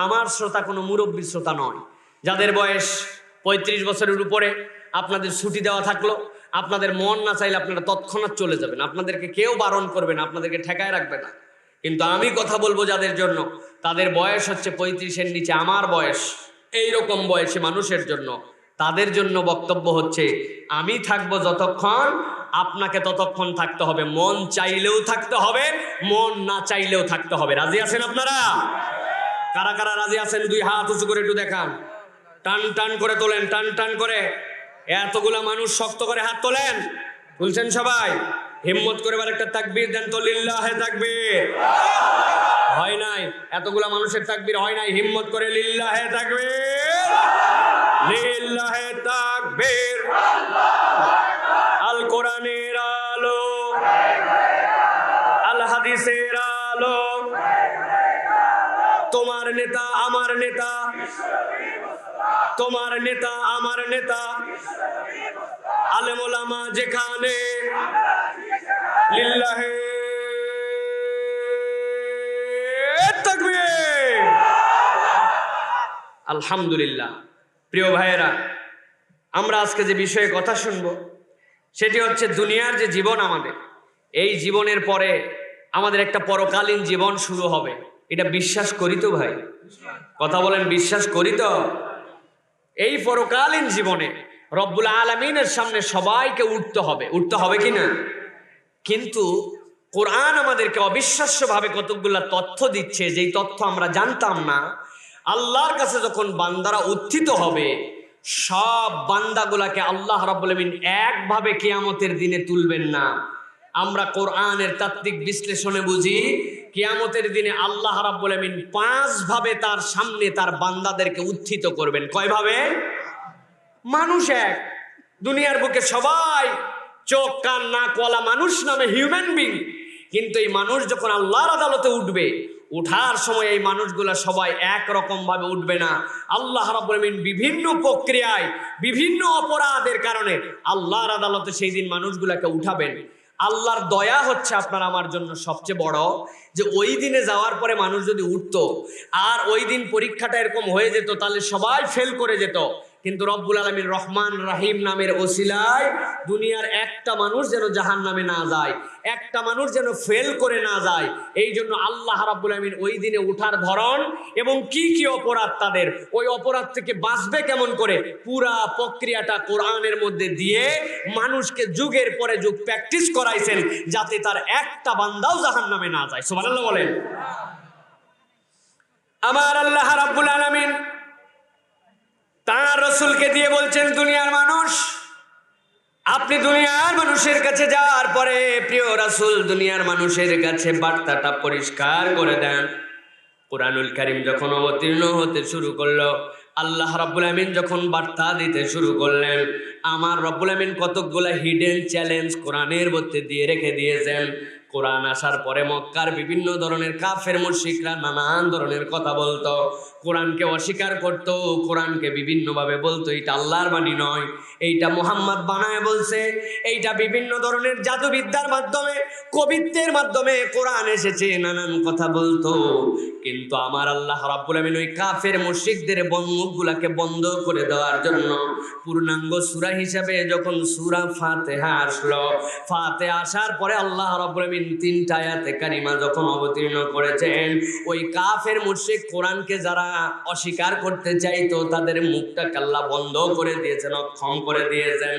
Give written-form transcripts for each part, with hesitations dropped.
আমার শ্রোতা কোনো মুরব্বী শ্রোতা নয়। যাদের বয়স 35 বছরের উপরে, আপনাদের ছুটি দেওয়া থাকলো, আপনাদের মন না চাইলে আপনারা তৎক্ষণাৎ চলে যাবেন, আপনাদেরকে কেউ বারণ করবে না, আপনাদেরকে ঠেকায় রাখবে না। কিন্তু আমি কথা বলবো যাদের জন্য, তাদের বয়স হচ্ছে 35-এর নিচে, আমার বয়স, এইরকম বয়সী মানুষের জন্য, তাদের জন্য বক্তব্য হচ্ছে, আমি থাকবো যতক্ষণ, আপনাকে ততক্ষণ থাকতে হবে। মন চাইলেও থাকতে হবে, মন না চাইলেও থাকতে হবে। রাজি আছেন আপনারা? কারা কারা রাজি আছেন? 2 হাত উঁচু করে একটু দেখান। টান টান করে তোলেন, টান টান করে। এতগুলা মানুষ শক্ত করে হাত তোলেন। তুলছেন সবাই? হিম্মত করে একটা তাকবীর দেন তো, লিল্লাহে তাকবীর। হয় নাই? এতগুলা মানুষের তাকবীর হয় নাই। হিম্মত করে লিল্লাহে তাকবীর, লিল্লাহে তাকবীর। আল কোরআনের আলো, আল হাদিসের আলো, তোমার নেতা আমার নেতা, তোমার নেতা আমার নেতা, আলেম ওলামা যেখানে, লিল্লাহে তাকবীর। আলহামদুলিল্লাহ। প্রিয় ভাইয়েরা, আমরা আজকে যে বিষয়ে কথা শুনবো সেটি হচ্ছে দুনিয়ার যে জীবন আমাদের, এই জীবনের পরে আমাদের একটা পরকালীন জীবন শুরু হবে। এটা বিশ্বাস করি তো ভাই? কথা বলেন, বিশ্বাস করি তো? এই পরকালীন জীবনে রব্বুল আলামিনের সামনে সবাইকে উঠতে হবে। উঠতে হবে কিনা? কিন্তু কোরআন আমাদেরকে অবিশ্বাস্যভাবে কতগুলা তথ্য দিচ্ছে, যেই তথ্য আমরা জানতাম না। আল্লাহর কাছে যখন বান্দারা উত্থিত হবে, সব বান্দাগুলাকে আল্লাহ রাব্বুল আলামিন একভাবে কিয়ামতের দিনে তুলবেন না। আমরা কোরআনের তাত্ত্বিক বিশ্লেষণে বুঝি, কিয়ামতের দিনে আল্লাহ রাব্বুল আলামিন 5 ভাবে তার সামনে তার বান্দাদেরকে উত্থিত করবেন। কয় ভাবে? মানুষ এক, দুনিয়ার বুকে সবাই চোখ কান নাকওয়ালা মানুষ নামে হিউম্যান বিং, কিন্তু এই মানুষ যখন আল্লাহর আদালতে উঠবে, উঠার সময় এই মানুষগুলা সবাই একরকম ভাবে উঠবে না। আল্লাহ রাব্বুল আলামিন বিভিন্ন প্রক্রিয়ায়, বিভিন্ন অপরাধের কারণে আল্লাহর আদালতে সেই দিন মানুষগুলাকে উঠাবেন। আল্লাহর দয়া হচ্ছে আপনার আমার জন্য সবচেয়ে বড়, যে ওই দিনে যাওয়ার পরে মানুষ যদি উঠতো, আর ওই দিন পরীক্ষাটা এরকম হয়ে যেত, তাহলে সবাই ফেল করে যেত। কিন্তু রব্বুল আলামিন রহমান রাহিম নামের ওসিলায় দুনিয়ার একটা মানুষ যেন জাহান্নামে না যায়, একটা মানুষ যেন ফেল করে না যায়, এই জন্য আল্লাহ রাব্বুল আলামিন ওই দিনে উঠার ধরন এবং কি কি অপরাধ তাদের, ওই অপরাধ থেকে বাঁচবে কেমন করে, পুরা প্রক্রিয়াটা কোরআনের মধ্যে দিয়ে মানুষকে যুগের পরে যুগ প্র্যাকটিস করাইছেন, যাতে তার একটা বান্দাও জাহান্নামে না যায়। সুবহানাল্লাহ বলেন। আমার আল্লাহ রাব্বুল আলামিন তার রাসূলকে দিয়ে বলছেন, দুনিয়ার মানুষ, আপনি দুনিয়ার মানুষের কাছে যাওয়ার পরে প্রিয় রাসূল দুনিয়ার মানুষের কাছে বার্তাটা পরিষ্কার করে দেন। কুরআনুল কারীম যখন অবতীর্ণ হতে শুরু করলো, আল্লাহ রাব্বুল আমিন যখন বার্তা দিতে শুরু করলেন, আমার রব্বুল আমিন কতকগুলা হিডেন চ্যালেঞ্জ কোরআনের মধ্যে দিয়ে রেখে দিয়েছেন। কোরআন আসার পরে মক্কার বিভিন্ন ধরনের কাফের মুশরিকরা নানান ধরনের কথা বলতো, কোরআনকে অস্বীকার করতো, কোরআনকে বিভিন্নভাবে বলতো এইটা আল্লাহর বাণী নয়, এইটা মুহাম্মদ বানায় বলছে, এইটা বিভিন্ন ধরনের জাদুবিদ্যার মাধ্যমে, কবিত্বের মাধ্যমে কোরআন এসেছে, নানান কথা বলতো। কিন্তু আমার আল্লাহ রাব্বুল আমিন ওই কাফের মুশরিকদের মুখগুলাকে বন্ধ করে দেওয়ার জন্য পূর্ণাঙ্গ সূরা হিসেবে যখন সূরা ফাতিহা আসলো, ফাতিহা আসার পরে আল্লাহ রাব্বুল আমিন 3টা আয়াতে কারিমা যখন অবতীর্ণ করেছেন, ওই কাফের মুশরিক কোরআনকে যারা অস্বীকার করতে চাইতো তাদের মুখটাকে আল্লাহ বন্ধ করে দিয়েছেন, অক্ষম করে দিয়েছেন।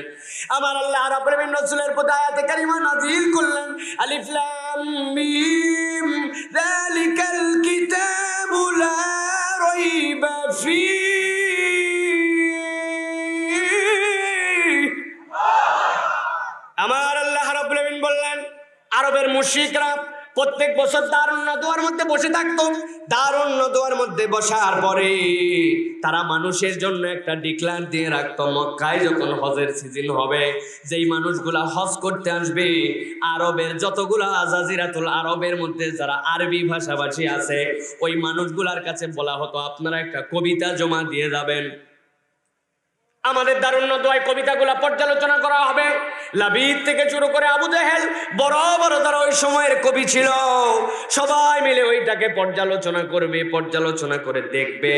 আমার আল্লাহ রাব্বুল আমিন রাসূলের প্রতি আয়াতে কারিমা নাযিল করলেন, আলিফ লাম মিম যালিকাল কিতাবু লা রাইবা ফীহি। আমার আল্লাহ রাব্বুল আমিন বললেন, আরবের মুশরিকরা প্রত্যেক বছর দারুন নদওয়ার মধ্যে বসে থাকতো। দারুন নদওয়ার মধ্যে বসার পরে তারা মানুষের জন্য একটা ডিক্লার দিয়ে রাখতো, মক্কায় যখন হজের সিজন হবে, যেই মানুষগুলা হজ করতে আসবে, আরবের যতগুলা জাজিরাতুল আরবের মধ্যে যারা আরবি ভাষাভাষী আছে, ওই মানুষগুলার কাছে বলা হতো আপনারা একটা কবিতা জমা দিয়ে যাবেন। আমাদের দারুণ দোয়ায় কবিতাগুলা পর্যালোচনা করা হবে। লাবিদ থেকে শুরু করে আবু জেহেল, বড় বড় যারা ওই সময়ের কবি ছিল, সবাই মিলে ওইটাকে পর্যালোচনা করবে, পর্যালোচনা করে দেখবে।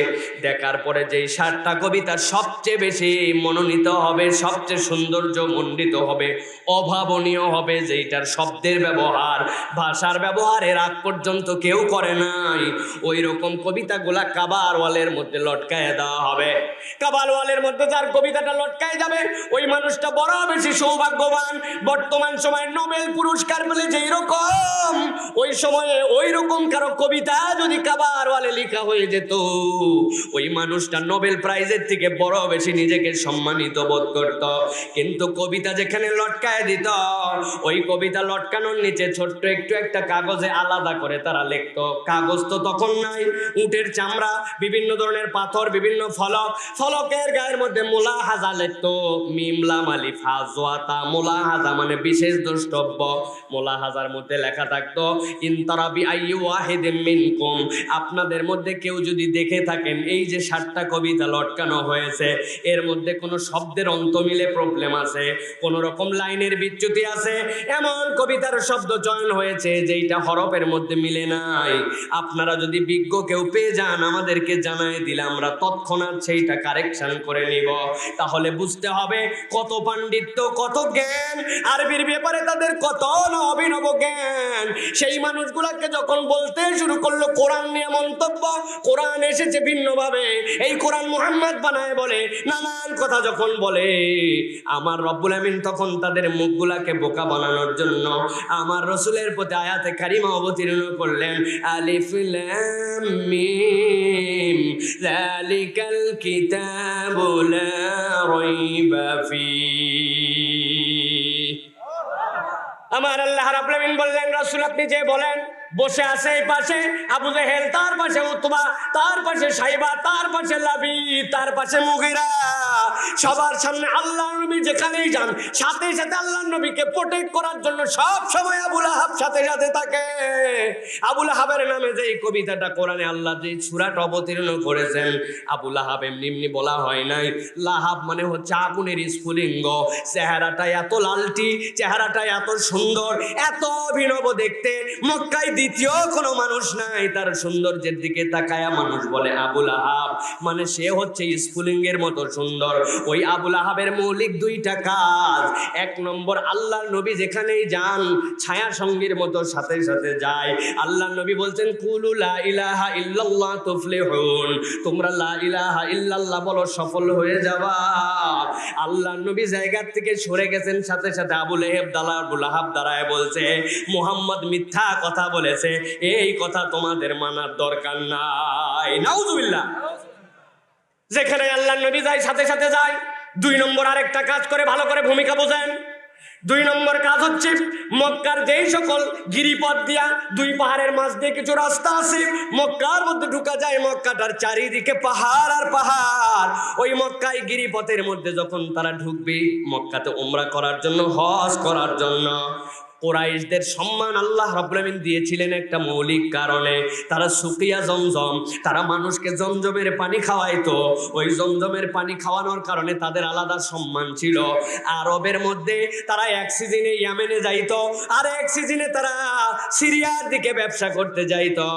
দেখার পরে যেই 7টা কবিতা সবচেয়ে বেশি মনোনীত হবে, সবচেয়ে সৌন্দর্য মণ্ডিত হবে, অভাবনীয় হবে, যেইটার শব্দের ব্যবহার, ভাষার ব্যবহার এর আগ পর্যন্ত কেউ করে নাই, ওই রকম কবিতাগুলা কাবার ওয়ালের মধ্যে লটকায় দেওয়া হবে। কাবার ওয়ালের মধ্যে যার কবিতাটা লটকায় যাবে, ওই মানুষটা বড় বেশি সৌভাগ্যবান। বর্তমান সময়ে নোবেল পুরস্কার পেলে যেই রকম, ওই সময়ে ওই রকম কারো কবিতা যদি কাবার ওয়ালে লেখা হয়ে যেত, ওই মানুষটা নোবেল প্রাইজের থেকে বড় বেশি নিজেকে সম্মানিত বোধ করত। কিন্তু কবিতা যেখানে লটকায় দিত, ওই কবিতা লটকানোর নিচে ছোট্ট একটু একটা কাগজে আলাদা করে তারা লিখতো। কাগজ তো তখন নাই, উটের চামড়া, বিভিন্ন ধরনের পাথর, বিভিন্ন ফলক, ফলকের গায়ের মধ্যে মুলাহাজা লিখতো। মিম লাম আলিফ হা জোয়াতা, মুলাহাজা মানে বিশেষ দ্রষ্টব্য। মুলাহাজার মধ্যে লেখা থাকতো ইনতারা বিআইয়ি ওয়াহিদিন মিনকুম, আপনাদের মধ্যে কেউ যদি দেখে থাকেন এই যে 7টা কবিতা লটকানো হয়েছে, এর মধ্যে কোনো শব্দের অন্ত মিলে প্রবলেম আছে, কোন রকম লাইনের বিচ্যুতি আছে, এমন কবিতার শব্দ চয়ন হয়েছে যেইটা হরফের মধ্যে মিলে নাই, আপনারা যদি বিজ্ঞ কেউ পেয়ে যান আমাদেরকে জানাই দিলে আমরা তৎক্ষণাৎ সেইটা কারেকশন করে নিব। তাহলে বুঝতে হবে কত পাণ্ডিত্য, কত জ্ঞান, আরবির ব্যাপারে তাদের কত অভিনব জ্ঞান। সেই মানুষগুলাকে যখন বলতে শুরু করলো কোরআন নিয়ে মন্তব্য, কোরআন এসেছে ভিন্নভাবে, এই কোরআন মুহাম্মদ বানায় বলে, নানান কথা যখন বলে, আমার রব্বুল আমিন তখন তাদের মুখগুলাকে বোকা বানানোর জন্য আমার রসুলের প্রতি আয়াতে কারিমা অবতীর্ণ করলেন, আলিফ লাম মিম যালিকাল কিতাবু লা রাইবা ফীহ। আমার আল্লাহ রাব্বুল আমিন বললেন, রাসূল আপনি যে বলেন, বসে আছে এই পাশে আবু জেহেল, তার পাশে উতবা, তার পাশে সাইবা, তার পাশে লাবিদ, তার পাশে মুগিরা, সবার সামনে আল্লাহর নবী যেখানেই যান সাথে সাথে আল্লাহর নবীকে প্রোটেক্ট করার জন্য সব সময় আবু লাহাব সাথে সাথে থাকে। আবু লাহাবের নামে যে এই কবিতাটা কোরআনে আল্লাহ যে সূরাটা অবতীর্ণ করেছেন, আবু লাহাব এমনি এমনি বলা হয় নাই। লাহাব মানে হচ্ছে আগুনের স্ফুলিঙ্গ, চেহারাটা এত লালটি, চেহারাটা এত সুন্দর, এত অভিনব দেখতে, মক্কায় দ্বিতীয় কোনো মানুষ নাই তার সৌন্দর্যের দিকে তাকায়া মানুষ বলে আবু লাহাব, মানে সে হচ্ছে স্ফুলিঙ্গের মতো সুন্দর। ওই আবু লাহাবের মৌলিক 2টা কাজ, 1 নম্বর আল্লাহর নবী যেখানেই যান ছায়া সঙ্গীর মতো সাথে সাথে যায়। আল্লাহর নবী বলছেন কুলু লা ইলাহা ইল্লাল্লাহ তুফলিহুন, তোমরা লা ইলাহা ইল্লাল্লাহ বলো সফল হয়ে যাবা। আল্লাহর নবী জায়গার থেকে সরে গেছেন, সাথে সাথে আবু লাহাব দাঁড়ায় বলছে মুহাম্মদ মিথ্যা কথা বলেছে, এই কথা তোমাদের মানার দরকার নাই। নাউজুবিল্লাহ। যেখানে আল্লাহর নবী যায় সাথে সাথে যায়। 2 নম্বর আরেকটা কাজ করে, ভালো করে ভূমিকা বোঝেন। 2 নম্বর কাজ হচ্ছে মক্কার যেই সকল গিরিপথ দিয়া 2 পাহাড়ের মাঝ দিয়ে কিছু রাস্তা আছে, মক্কার মধ্যে ঢুকা যায়, মক্কাটার চারিদিকে পাহাড় আর পাহাড়। ওই মক্কায় গিরিপথের মধ্যে যখন তারা ঢুকবে মক্কাতে উমরা করার জন্য, হজ করার জন্য, কুরাইশদের সম্মান আল্লাহ রাব্বুল আমিন দিয়েছিলেন একটা মৌলিক কারণে। তারা সুকিয়া জমজম, তারা মানুষকে জমজমের পানি খাওয়াইতো। ওই জমজমের পানি খাওয়ানোর কারণে তাদের আলাদা সম্মান ছিল। আরবের মধ্যে তারা এক সিজনে ইয়েমেনে যাইতো, আর এক সিজনে তারা সিরিয়ার দিকে ব্যবসা করতে যাইতো।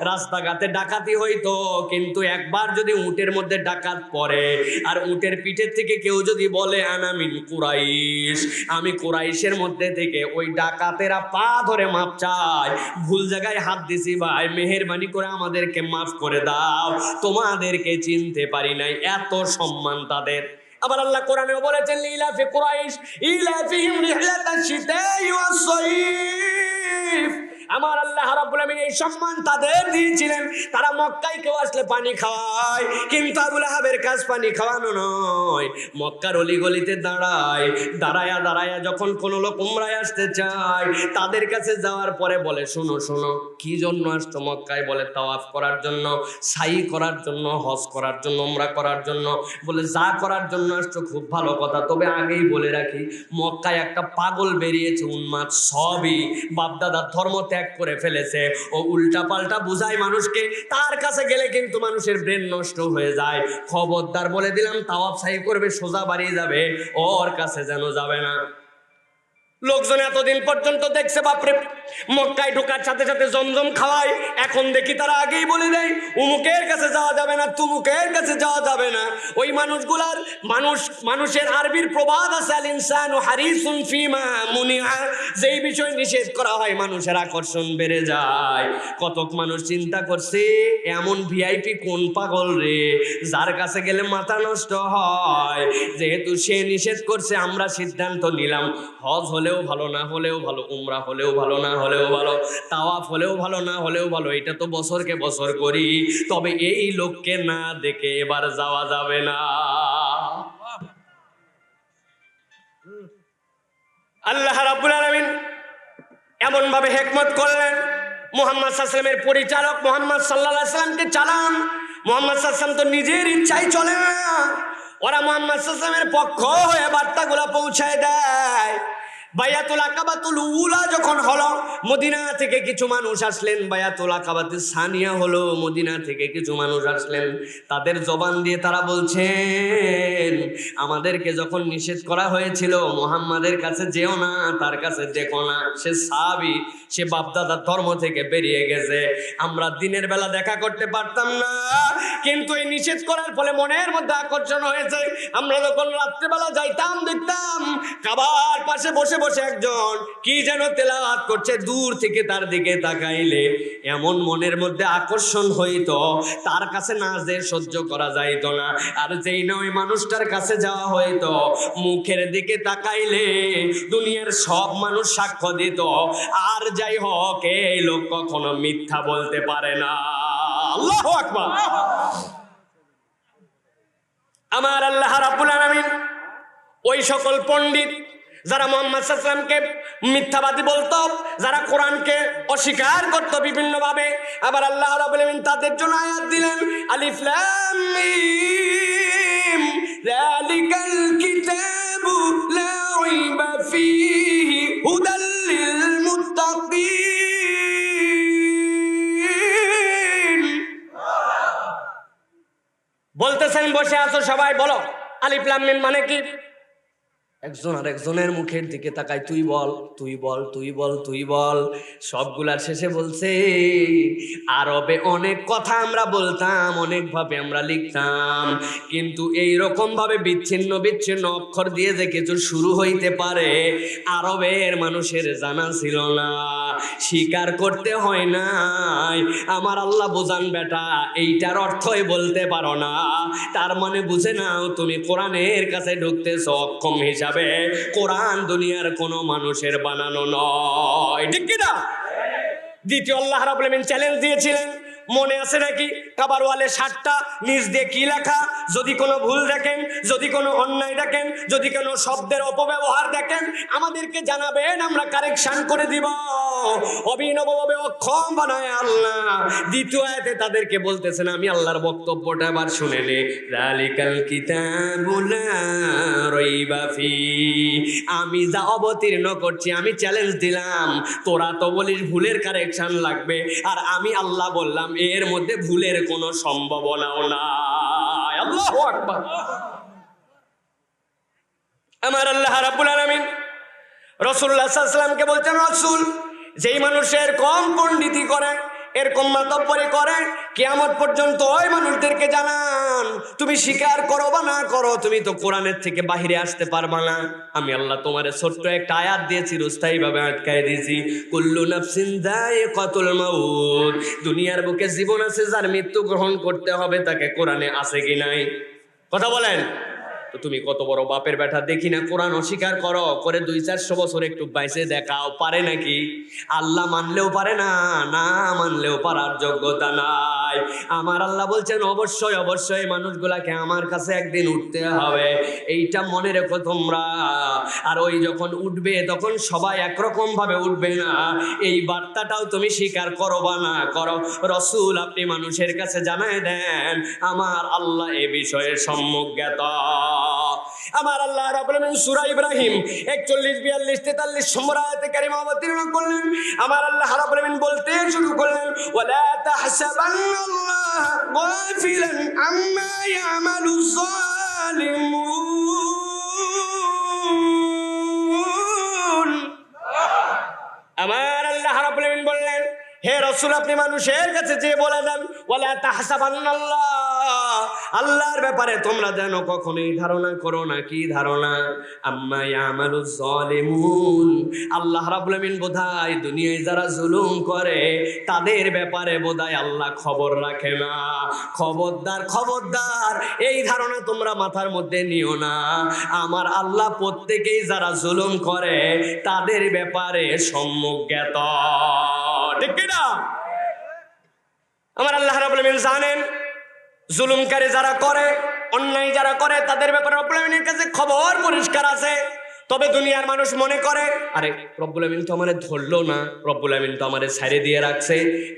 রাস্তাঘাটে ডাকাতি হইতো, কিন্তু একবার যদি উটের মধ্যে ডাকাত পড়ে আর উটের পিঠের থেকে কেউ যদি বলে আনা মিন কুরাইশ, আমি কুরাইশের মধ্যে থেকে, ওই ডাকাতেরা পা ধরে মাপ চায়, ভুল জায়গায় হাত দিছি ভাই, মেহেরবানি করে আমাদেরকে মাফ করে দাও, তোমাদেরকে চিনতে পারি নাই, এত সম্মান তাদের। আবার আল্লাহ কোরআনেও বলেছেন লিলাফি কুরাইশ ইলাফিহিম রিহলাতাশ শিতাই ওয়াস সাইফ। আমার আল্লাহ রাব্বুল আমিন এই সম্মান তাদের দিয়েছিলেন। তারা মক্কায় কেউ আসলে পানি খাওয়ায়, কিন্তু আবু লাহাবের কাজ পানি খাওয়ানো নয়। মক্কার অলিগলিতে দাঁড়ায়, দাঁড়ায়া দাঁড়ায়া যখন কোনো লোক উমরায় আসতে চায়, তাদের কাছে যাওয়ার পরে বলে শোনো শোনো, কি জন্য আসছো মক্কায়? বলে তাওয়াফ করার জন্য, সাই করার জন্য, হজ করার জন্য, উমরা করার জন্য। বলে যা করার জন্য আসছো খুব ভালো কথা, তবে আগেই বলে রাখি মক্কায় একটা পাগল বেরিয়েছে, উন্মাদ, সবই বাপদাদার ধর্ম ত্যাগ ত্যাগ করে ফেলেছে, ও উল্টা পাল্টা বুঝায় মানুষকে, তার কাছে গেলে কিন্তু মানুষের ব্রেন নষ্ট হয়ে যায়। খবরদার বলে দিলাম, তাওয়াফ সাই করবে, সোজা বাড়িয়ে যাবে, ওর কাছে যেন যাবে না। লোকজন এতদিন পর্যন্ত দেখছে বাপরে মক্কায় ঢোকার সাথে সাথে জমজম খাওয়ায়, এখন দেখি তারা আগেই বলে দেয় উমুকের কাছে যাওয়া যাবে না, তুমুকের কাছে যাওয়া যাবে না। ওই মানুষগুলার মানুষের আরবির প্রবাদ আছে, আল ইনসানু হারিসুন ফিমা মুনিআ, যেই বিষয় নিষেধ করা হয় মানুষের আকর্ষণ বেড়ে যায়। কতক মানুষ চিন্তা করছে এমন ভিআইপি কোন পাগল রে যার কাছে গেলে মাথা নষ্ট হয়। যেহেতু সে নিষেধ করছে, আমরা সিদ্ধান্ত নিলাম হজ হলেও ভালো, না হলেও ভালো, উমরা হলেও ভালো, না হলেও ভালো, তাওয়াফ হলেও ভালো, না হলেও ভালো, এটা তো বছরকে বছর করি, তবে এই লোককে না দেখে এবার যাওয়া যাবে না। আল্লাহ রাব্বুল আলামিন এমন ভাবে হিকমত করলেন, মুহাম্মদ সাল্লাল্লাহু আলাইহি ওয়াসাল্লামের পরিচালক মুহাম্মদ সাল্লাল্লাহু আলাইহি ওয়াসাল্লামকে চালান। মুহাম্মদ সাল্লাল্লাহু আলাইহি ওয়াসাল্লাম তো নিজের ইচ্ছায় চলে না, ওরা মুহাম্মদ সাল্লাল্লাহু আলাইহি ওয়াসাল্লামের পক্ষ হয়ে বার্তাগুলো পৌঁছায় দেয়। বায়াতুল আকাবাতুল উলা যখন হলো, মদিনা থেকে কিছু মানুষ আসলেন। বায়াতুল আকাবাতে সানিয়া হলো, মদিনা থেকে কিছু মানুষ আসলেন। তাদের জবান দিয়ে তারা বলছেন, আমাদেরকে যখন নিষেধ করা হয়েছিল মুহাম্মাদের কাছে যেও না, তার কাছে দেখো না, সে সাহাবী, সে বাপদাদার ধর্ম থেকে বেরিয়ে গেছে, আমরা দিনের বেলা দেখা করতে পারতাম না, কিন্তু এই নিষেধ করার ফলে মনের মধ্যে আকর্ষণ হয়েছে। আমরা যখন রাত্রেবেলা যাইতাম, দেখতাম কাবার পাশে বসে বসে একজন কি যেন তেলাওয়াত করছে, দূর থেকে তার দিকে তাকাইলে এমন মনের মধ্যে আকর্ষণ হইতো, তার কাছে না যে সহ্য করা যাইতো না। আর যেই না ওই মানুষটার কাছে যাওয়া হইতো, মুখের দিকে তাকাইলে দুনিয়ার সব মানুষ সাক্ষ্য দিত, আর যাই হোক এই লোক কখনো মিথ্যা বলতে পারে না। আল্লাহু আকবার। আমার আল্লাহ রাব্বুল আলামিন ওই সকল পণ্ডিত যারা মুহাম্মদ সাল্লাল্লাহু আলাইহি ওয়াসাল্লামকে মিথ্যাবাদী বলতো, যারা কোরআনকে অস্বীকার করতো বিভিন্ন ভাবে, আবার আল্লাহ রাব্বুল আলামিন তাদের জন্য আয়াত দিলেন, আলিফ লাম মিম যালিকাল কিতাবু লা রাইবা ফীহি হুদাল লিল মুত্তাকিন। বলতেছেন বসে আছো সবাই, বলো আলিফ লাম মিম মানে কি? একজন আর একজনের মুখের দিকে তাকায়, তুই বল, তুই বল, তুই বল, তুই বল। সবগুলার শেষে বলছে, আরবে অনেক কথা আমরা বলতাম, অনেকভাবে আমরা লিখতাম, কিন্তু এই রকম ভাবে বিচ্ছিন্ন বিচ্ছিন্ন অক্ষর দিয়ে যে কিছু শুরু হইতে পারে আরবের মানুষের জানা ছিল না, স্বীকার করতে হয় নাই। আমার আল্লাহ বোঝান বেটা, এইটার অর্থই বলতে পারো না, তার মানে বুঝে নাও তুমি কোরআনের কাছে ঢুকতেছো অক্ষম হিসাবে। কোরআন দুনিয়ার কোনো মানুষের বানানো নয়, ঠিক কিনা? দ্বিতীয় আল্লাহ রাব্বুল আলামিন চ্যালেঞ্জ দিয়েছিলেন, মনে আছে নাকি? কাবার ওয়ালে 60টা নিচ দিয়ে কি লেখা? যদি কোনো ভুল দেখেন, যদি কোনো অন্যায় দেখেন, যদি কোনো শব্দের অপব্যবহার দেখেন আমাদেরকে জানাবেন, আমরা কারেকশন করে দিব। অভিনবভাবে অক্ষম বানায় আল্লাহ। দ্বিতীয় আয়াতে তাদেরকে বলতেছেন, আমি আল্লাহর বক্তব্যটা এবার শুনে নে, যালিকাল কিতাবু লা রাইবা ফি, আমি যা অবতীর্ণ করছি, আমি চ্যালেঞ্জ দিলাম, তোরা তো বলিস ভুলের কারেকশন লাগবে, আর আমি আল্লাহ বললাম এর মধ্যে ভুলের কোনো সম্ভাবনাও নাই। আল্লাহু আকবার। আমার আল্লাহ রাব্বুল আলামিন রাসূলুল্লাহ সাল্লাল্লাহু আলাইহি ওয়াসাল্লামকে বলতেন, রাসূল যেই মানুষের কম পণ্ডিতি করে, এরকম মাতব্বরি করে, কিয়ামত পর্যন্ত ওই মানুষদেরকে জানান, তুমি স্বীকার করো বা না করো, তুমি তো কোরআনের থেকে বাহিরে আসতে পারবা না। আমি আল্লাহ তোমারে ছোট্ট একটা আয়াত দিয়েছি, রুস্তাই ভাবে আটকায় দিয়েছি, কুল্লু নাফসিন যায়িকাতুল মাউত, দুনিয়ার বুকে জীবন আছে, যার মৃত্যু গ্রহণ করতে হবে, তাকে কোরআনে আছে কি নাই? কথা বলেন। তো তুমি কত বড় বাপের বেটা, দেখি না কোরআন অস্বীকার করো, করে 200-400 বছর একটু বাইসে দেখাও, পারে নাকি? আল্লাহ মানলেও পারে না, না মানলেও পারার যোগ্যতা নাই। আমার আল্লাহ বলছেন, অবশ্যই অবশ্যই মানুষগুলাকে আমার কাছে একদিন উঠতে হবে, এইটা মনে রেখো তোমরা। আর ওই যখন উঠবে তখন সবাই একরকম ভাবে উঠবে না, এই বার্তাটাও তুমি স্বীকার করো বা না করো, রাসূল আপনি মানুষের কাছে জানায় দেন, আমার আল্লাহ এ বিষয়ে সম্যক জ্ঞাত। আমার আল্লাহ রাব্বুল আলামিন সূরা ইব্রাহিম 41, 42, 43 নম্বর আয়াতে কারিমা অবতীর্ণ করলেন। আমার আল্লাহ রাব্বুল আলামিন বলতে শুরু করলেন, ওয়ালা তাহসাবান্নাল্লাহ গাফিলান আম্মা ইয়ামালুজ জালিমুন। আমার আল্লাহ রাব্বুল আলামিন বললেন, হে রাসূল আপনি মানুষের কাছে যে বলে দেন, ওয়ালা তাহসাবান্নাল্লাহ, আল্লাহর ব্যাপারে তোমরা যেন কখনোই ধারণা করো না। কি ধারণা? আম্মা ইয়ামালুজ জালিমুন, আল্লাহ রাব্বুল আলামিন বোধহয় দুনিয়ায় যারা জুলুম করে তাদের ব্যাপারে বোধহয় আল্লাহ খবর রাখে না। খবরদার, খবরদার, এই ধারণা তোমরা মাথার মধ্যে নিও না। আমার আল্লাহ প্রত্যেকেই যারা জুলুম করে তাদের ব্যাপারে সম্যক জ্ঞাত। ঠিক কি না? আমার আল্লাহ রাব্বুল আলামিন জানেন জুলুমকারী যারা করে, অন্যায় যারা করে তাদের ব্যাপারে রব্বুল আলামিনের কাছে খবর পরিষ্কার আছে। তবে দুনিয়ার মানুষ মনে করে, আরে রব্বুল আলামিন তো আমারে ধরলো না, রব্বুল আলামিন তো আমারে ছাইরে দিয়ে রাখছে,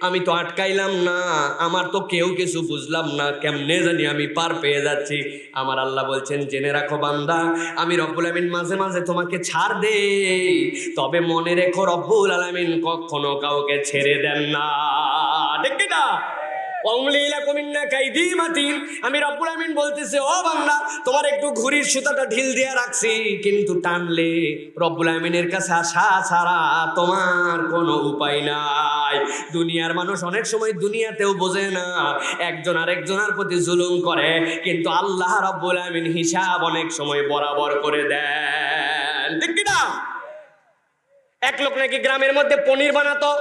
আমি তো আটকাইলাম না, আমার তো কেউ কিছু বুঝলাম না, কেমনে জানি আমি পার পেয়ে যাচ্ছি। আমার আল্লাহ বলছেন, জেনে রাখো বান্দা, আমি রব্বুল আলামিন মাঝে মাঝে তোমাকে ছাড় দেই, তবে মনে রেখো রব্বুল আলামিন কখনো কাউকে ছেড়ে দেন না। ঠিক কি না? আমি রব্বুল আমিন বলতেছে, ও বান্দা, তোমার একটু ঘুড়ির সুতাটা ঢিল দিয়ে রাখছি, কিন্তু টানলে রব্বুল আমিনের কাছে আসা ছাড়া তোমার কোনো উপায় নাই। দুনিয়ার মানুষ অনেক সময় দুনিয়াতেও বোঝে না, একজন আরেকজনের প্রতি জুলুম করে, কিন্তু আল্লাহ রব্বুল আমিন হিসাব অনেক সময় বরাবর করে দেন। ঠিক কি না? এক লোক নাকি গ্রামের মধ্যে পনির বানাতো,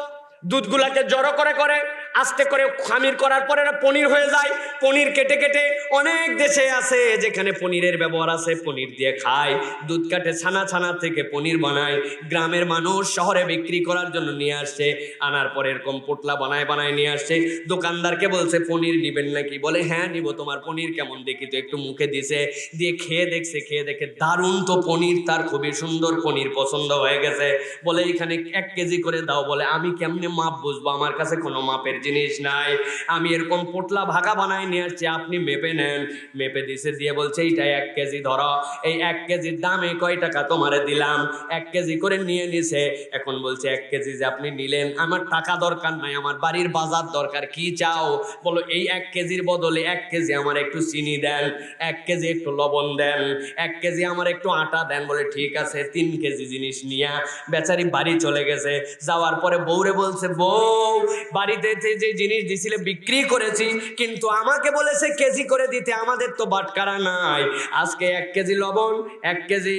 দুধগুলাকে জড়ো করে করে আস্তে করে খামির করার পরে পনির হয়ে যায়। পনির কেটে কেটে, অনেক দেশে আছে যেখানে পনিরের ব্যবহার আছে, পনির দিয়ে খায়, দুধ কাটে, ছানা ছানা থেকে পনির বানায়। গ্রামের মানুষ শহরে বিক্রি করার জন্য নিয়ে আসছে, আনার পরে এরকম পোটলা বানায় বানায় নিয়ে আসছে। দোকানদারকে বলছে, পনির নিবেন নাকি? বলে হ্যাঁ নিব। তোমার পনির কেমন দেখি তো? একটু মুখে দিছে, দিয়ে খেয়ে দেখছে, খেয়ে দেখে দারুণ তো পনির, তার খুবই সুন্দর পনির পছন্দ হয়ে গেছে। বলে এখানে 1 কেজি করে দাও। বলে আমি কেমনে মাপ বুঝবো? আমার কাছে কোনো মাপের জিনিস নাই, আমি এরকম পোটলা ভাগা বানায় নিয়ে আসছি, আপনি মেপে নেন। মেপে দিছে, দিয়ে বলছে এইটা 1 কেজি ধরো, এই 1 কেজির দামে কয় টাকা তোমারে দিলাম? 1 কেজি করে নিয়ে নিছে। এখন বলছে 1 কেজি যে আপনি নিলেন, আমার টাকা দরকার নাই, আমার বাড়ির বাজার দরকার, কি চাও? বলো এই 1 কেজির বদলে 1 কেজি আমার একটু চিনি দেন, 1 কেজি একটু লবণ দেন, 1 কেজি আমার একটু আটা দেন। বলে ঠিক আছে। 3 কেজি জিনিস নিয়ে বেচারি বাড়ি চলে গেছে। যাওয়ার পরে বউরে বলছে, বউ, বাড়িতে যে জিনিস দিছিলে বিক্রি করেছি, কিন্তু আমাকে বলেছে কেজি করে দিতে, আমাদের তো বাটকারা নাই। আজকে 1 কেজি লবণ, 1 কেজি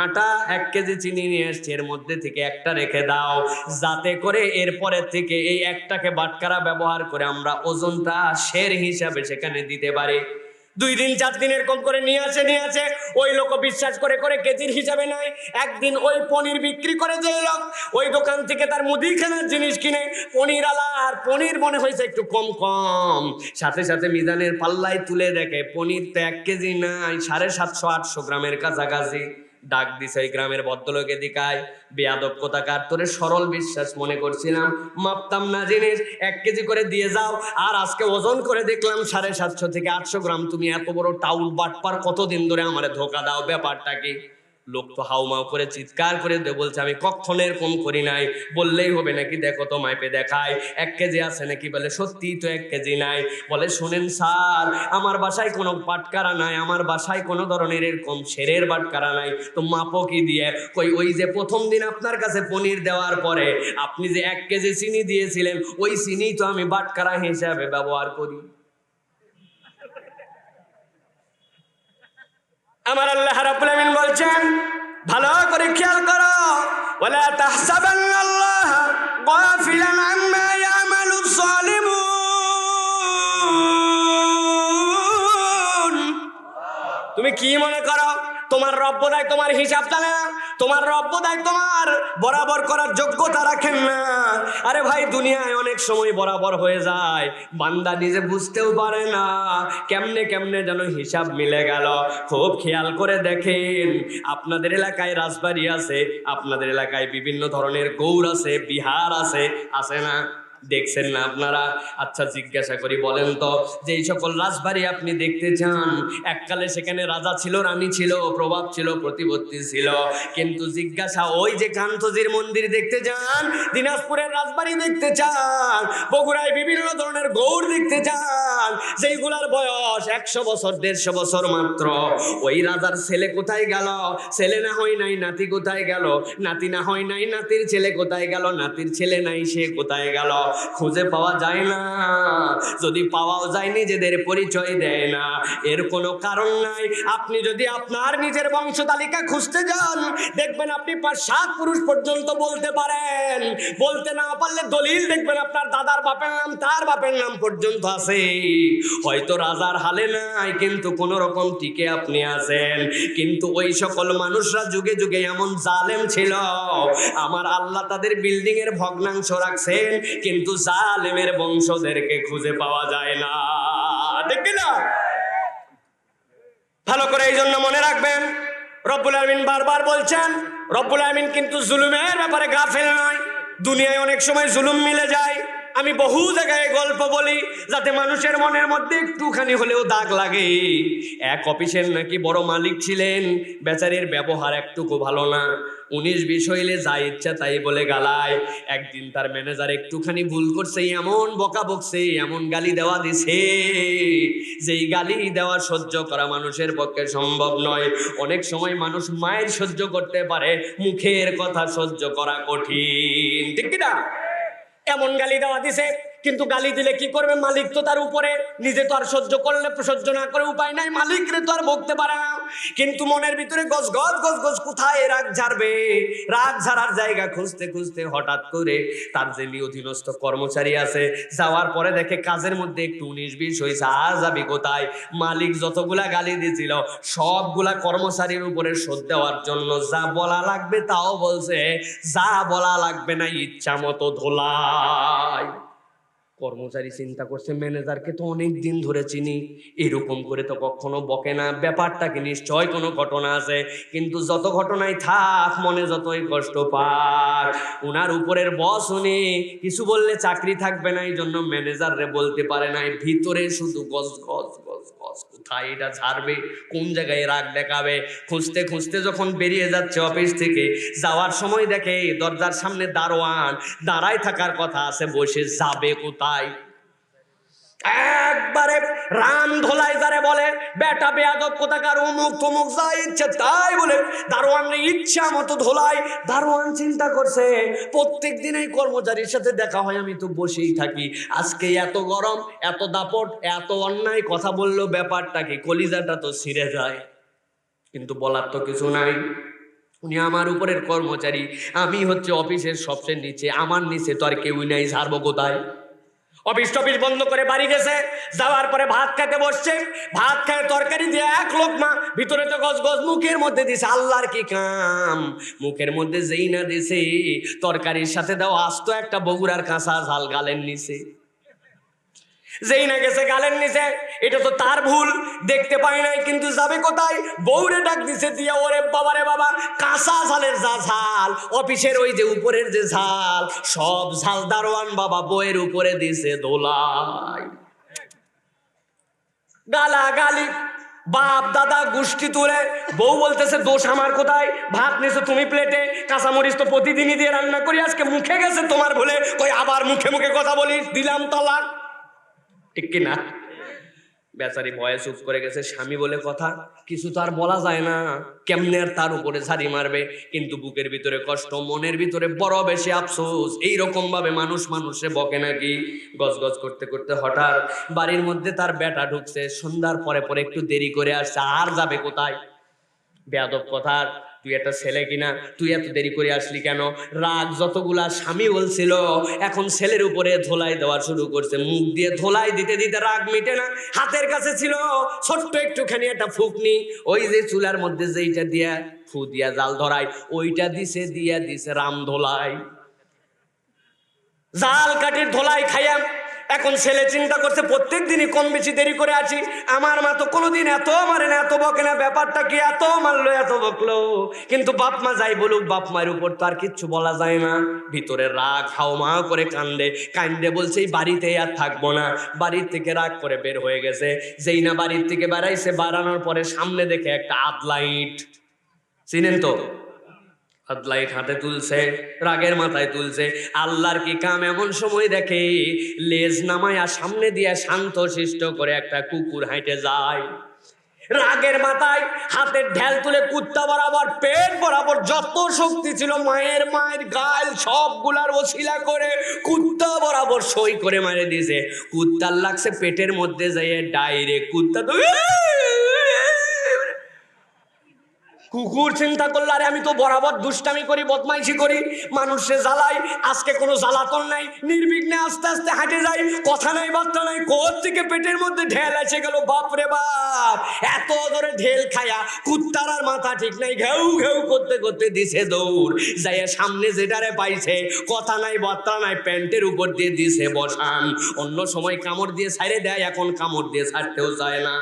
আটা, 1 কেজি চিনি নিয়ে এসছি, এর মধ্যে থেকে একটা রেখে দাও, যাতে করে এরপরে থেকে এই একটাকে বাটকারা ব্যবহার করে আমরা ওজনটা শের হিসাবে সেখানে দিতে পারি। 2 দিন 4 দিন এরকম করে নিয়ে আসে। ওই লোক বিশ্বাস করে করে কেজির হিসাবে নাই। একদিন ওই পনির বিক্রি করে যে লোক, ওই দোকান থেকে তার মুদিখানার জিনিস কিনে পনির আলা, আর পনির মনে হয়েছে একটু কম কম, সাথে সাথে মিজানের পাল্লায় তুলে দেখে পনির তো 1 কেজি নাই, 750-800 গ্রামের কাছাকাছি। ডাক দিছে ওই গ্রামের ভদ্রলোকে, দিকায় বেয়াদব কোথাকার, তোরে সরল বিশ্বাস মনে করছিলাম, মাপতাম না জিনিস, 1 কেজি করে দিয়ে যাও, আর আজকে ওজন করে দেখলাম 750 থেকে 800 গ্রাম। তুমি এত বড় টাউল বাটপার, কতদিন ধরে আমারে ধোকা দাও, ব্যাপারটা কি? লোক তো হাউমাউ করে চিৎকার করে বলছে, আমি কখনো এরকম করি নাই। বললেই হবে নাকি? দেখো তো মাইপে দেখায় 1 কেজি আছে নাকি? বলে সত্যি তো 1 কেজি নাই। বলে শুনেন স্যার, আমার বাসায় কোনো বাটকারা নাই, আমার বাসায় কোনো ধরনের এরকম শেরের বাটকারা নাই, তো মাপো কি দিয়ে? কই ওই যে প্রথম দিন আপনার কাছে পনির দেওয়ার পরে আপনি যে 1 কেজি চিনি দিয়েছিলেন, ওই চিনি তো আমি বাটকারা হিসাবে ব্যবহার করি। আমার আল্লাহ রাব্বুল আমিন বলছেন, ভালো করে খেয়াল করো, ওয়ালা তাহসাবান্নাল্লাহ গাফিলান আম্মা ইয়ামালুজ জালিমুন। তুমি কি মনে করো তোমার রব বোধহয় তোমার হিসাব জানে না? তোমার রব বোধহয় তোমার বরাবর করার যোগ্যতা রাখেন না? আরে ভাই, দুনিয়ায় অনেক সময় বরাবর হয়ে যায়, বান্দা নিজে বুঝতেও পারে না কেমনে কেমনে যেন হিসাব মিলে গেল। খুব খেয়াল করে দেখেন, আপনাদের এলাকায় রাজবাড়ি আছে, আপনাদের এলাকায় বিভিন্ন ধরনের গৌড় আছে, বিহার আছে, আছে না? দেখছেন না আপনারা? আচ্ছা জিজ্ঞাসা করি, বলেন তো, যে এই সকল রাজবাড়ি আপনি দেখতে চান, এককালে সেখানে রাজা ছিল, রানী ছিল, প্রভাব ছিল, প্রতিপত্তি ছিল, কিন্তু জিজ্ঞাসা, ওই যে কান্তজির মন্দির দেখতে যান, দিনাজপুরের রাজবাড়ি দেখতে চান, বগুড়ায় বিভিন্ন ধরনের গৌড় দেখতে চান, যেইগুলার বয়স 100 বছর 150 বছর মাত্র, ওই রাজার ছেলে কোথায় গেল? ছেলে না হয় নাই, নাতি কোথায় গেল? নাতি না হয় নাই, নাতির ছেলে কোথায় গেল? নাতির ছেলে নাই, সে কোথায় গেল? খুঁজে পাওয়া যায় না। যদি পাওয়াও যায়, নিজেদের পরিচয় দেয় না। এর কোনো কারণ নাই। আপনি যদি আপনার নিজের বংশ তালিকা খুঁজতে যান, দেখবেন আপনি 5-7 পুরুষ পর্যন্ত বলতে পারেন। বলতে না পারলে দলিল দেখবেন আপনার দাদার বাপের নাম, তার বাপের নাম পর্যন্ত আছে। হয়তো রাজার হালে নাই, কিন্তু কোন রকম টিকে আপনি আছেন। কিন্তু ওই সকল মানুষরা যুগে যুগে এমন জালেম ছিল, আমার আল্লাহ তাদের বিল্ডিং এর ভগ্নাংশ রাখছেন, কিন্তু জালেমের বংশদেরকে খুঁজে পাওয়া যায় না। দেখবি না? ভালো করে এই জন্য মনে রাখবেন, রব্বুল আমিন বারবার বলছেন, রব্বুল আমিন কিন্তু জুলুমের ব্যাপারে গাফেল নয়। দুনিয়ায় অনেক সময় জুলুম মিলে যায়। আমি বহু জায়গায় গল্প বলি, যাতে মানুষের মনের মধ্যে একটুখানি হলেও দাগ লাগে। এক অফিসের নাকি বড় মালিক ছিলেন, বেচারির ব্যবহার একটুকু ভালো না। 19-20 হইলে যা ইচ্ছা তাই বলে গালায়। একদিন তার ম্যানেজার একটুখানি ভুল করছে, এমন বকা বকছে, এমন গালি দেওয়া দিছে, যেই গালি দেওয়া সহ্য করা মানুষের পক্ষে সম্ভব নয়। অনেক সময় মানুষ মায়ের সহ্য করতে পারে, মুখের কথা সহ্য করা কঠিন, ঠিক কি না? এমন গালি দেওয়া দিছে, কিন্তু গালি দিলে কি করবে? মালিক তো তার উপরে, নিজে তো আর সহ্য করলে সহ্য না করে উপায় নাই, মালিকরে তো আর বকতে পারে না। কিন্তু মনের ভিতরে গজ গজ গজ গজ, কোথায় রাগ ঝাড়বে? রাগ ঝাড়ার জায়গা খুঁজতে খুঁজতে হঠাৎ করে তার যে অধীনস্থ কর্মচারী আছে, যাওয়ার পরে দেখে কাজের মধ্যে একটু 19-20 হয়েছে। আর যাবি কোথায়? মালিক যতগুলা গালি দিয়েছিল সবগুলা কর্মচারীর উপরে শোধ দেওয়ার জন্য যা বলা লাগবে তাও বলছে, যা বলা লাগবে না ইচ্ছা মতো ধোলাই। কর্মচারী চিন্তা করছে, ম্যানেজারকে তো অনেক দিন ধরে চিনি, এরকম করে তো কখনো বকে না, ব্যাপারটাকে নিশ্চয় কোনো ঘটনা আছে। কিন্তু যত ঘটনাই থাক, মনে যতই কষ্ট পাক, উনার উপরের বস উনি, কিছু বললে চাকরি থাকবে না, এই জন্য ম্যানেজাররে বলতে পারে নাই। ভিতরে শুধু গজ গজ গজ গজ, কোথায় এটা ছাড়বে, কোন জায়গায় রাগ দেখাবে। খুঁজতে খুঁজতে যখন বেরিয়ে যাচ্ছে অফিস থেকে, যাওয়ার সময় দেখে দরজার সামনে দারোয়ান দাঁড়ায় থাকার কথা আছে, বসে যাবে কোথায়? একবারে রাম ধোলাই যারে বলে, বেটা বেয়াদব কোথাকার, অমুক তমুক, যা ইচ্ছে তাই বলে দারোয়ানের ইচ্ছা মতো ধোলাই। দারোয়ান চিন্তা করছে, প্রত্যেক দিন এই কর্মচারীর সাথে দেখা হয়, আমি তো বসেই থাকি, আজকে এত গরম, এত দাপট, এত অন্যায় কথা বললো, ব্যাপারটা কি? কলিজাটা তো ছিঁড়ে যায়, কিন্তু বলার তো কিছু নাই। উনি আমার উপরের কর্মচারী, আমি হচ্ছে অফিসের সবচেয়ে নিচে, আমার নিচে তো আর কেউই নাই, ছাড়বো কোথায়? অফিস টফিস বন্ধ করে বাড়ি গেছে, যাওয়ার পরে ভাত খেতে বসছে, ভাত খায় তরকারি দিয়ে এক লোকমা, ভিতরে তো গজ গজ, মুখের মধ্যে দিছে। আল্লাহর কি কাম, মুখের মধ্যে যেই না দিছে, তরকারির সাথে দেওয়া আস্ত একটা বগুড়ার কাঁচা ঝাল গালের নিচে, যেই না গেছে গালের নিচে। এটা তো তার ভুল, দেখতে পাই নাই, কিন্তু যাবে কোথায়? বউরে ডাক দিছে দিয়া, ওরে বাবা রে বাবা, কাঁচা ঝালের যা ঝাল, অফিসের ওই যে উপরের যে ঝাল, সব ঝাল দারোয়ান বাবা বইয়ের উপরে দিছে দোলাই। গালা গালি, বাপ দাদা গোষ্ঠী তুলে। বউ বলতেছে, দোষ আমার কোথায়? ভাত নিছো তুমি প্লেটে, কাঁচামরিচ তো প্রতিদিনই দিয়ে রান্না করি, আজকে মুখে গেছে তোমার ভুলে, কই আবার মুখে মুখে কথা বলিস, দিলাম তালাক, ঠিক কিনা? বেচারি ভয়ে চুপ করে গেছে। স্বামী বলে কথা, কিছু তো আর বলা যায় না, কেমনে আর তার উপরে ঝাড়ি মারবে? কিন্তু বুকের ভিতরে কষ্ট, মনের ভিতরে বড় বেশি আফসোস। এইরকম ভাবে মানুষ মানুষে বকে নাকি? গজ গজ করতে করতে হঠাৎ বাড়ির মধ্যে তার বেটা ঢুকছে, সন্ধ্যার পরে পরে একটু দেরি করে আসছে। আর যাবে কোথায়? বেয়াদব কথা, তুই একটা ছেলে কিনা, তুই এত দেরি করে আসলি কেন? রাগ যতগুলা স্বামী বলছিল, এখন ছেলের উপরে ধোলাই দেওয়া শুরু করছে। মুখ দিয়ে ধোলাই দিতে দিতে রাগ মিটে না। হাতের কাছে ছিল ছোট্ট একটুখানি একটা ফুকনি, ওই যে চুলার মধ্যে যেইটা দিয়া ফু দিয়া জাল ধরায়, ওইটা দিছে, দিয়া দিছে রাম ধোলাই। জাল কাঠির ধোলাই খাইয়া এখন ছেলে চিন্তা করছে প্রত্যেক দিনই কম বেশি দেরি করে আছি, আমার মা তো কোনোদিন এত মারে না, এত বকে না, ব্যাপারটা কি এত মারলো এত বকলো। কিন্তু বাপ মা যাই বলুক, বাপ মায়ের উপর তো আর কিচ্ছু বলা যায় না। ভিতরে রাগ হাওমা করে কান্দে বলছে এই বাড়িতে আর থাকবো না। বাড়ির থেকে রাগ করে বের হয়ে গেছে। যেই না বাড়ির থেকে বেড়াইছে, বাড়ানোর পরে সামনে দেখে একটা আদলাইট, চিনেন তো, লাইট হাতে তুলছে, রাগের মাথায় তুলছে। আল্লাহর কি কাম, এমন সময় দেখে লেজ নামায়া সামনে দিয়ে শান্ত শিষ্ট করে একটা কুকুর হাঁটে যায়। রাগের মাথায় হাতের ঢেল তুলে কুত্তা বরাবর পেট বরাবর যত শক্তি ছিল মায়ের গাল সবগুলার ওসিলা করে কুত্তা বরাবর সই করে মারে দিয়েছে। কুত্তার লাগছে পেটের মধ্যে যাইয়ে ডাইরেক্ট কুত্তা তো কুকুর চিন্তা করলো আরে আমি তো বরাবর দুষ্টামি করি, বদমাইশি করি, মানুষে জ্বালাই, আজকে কোনো জ্বালাতন নাই, নির্বিঘ্নে আস্তে আস্তে হাঁটে যাই, কথা নাই বার্তা নাই, কোথ থেকে পেটের মধ্যে ঢেল এসে গেল। বাপরে বাপ, এত ধরে ঢেল খায়া কুত্তার আর মাথা ঠিক নাই, ঘেউ ঘেউ করতে করতে দিছে দৌড়, যাইয়া সামনে যেটারে পাইছে, কথা নাই বার্তা নাই, প্যান্টের উপর দিয়ে দিছে বসান। অন্য সময় কামড় দিয়ে ছাইড়ে দেয়, এখন কামড় দিয়ে ছাড়তেও চায় না।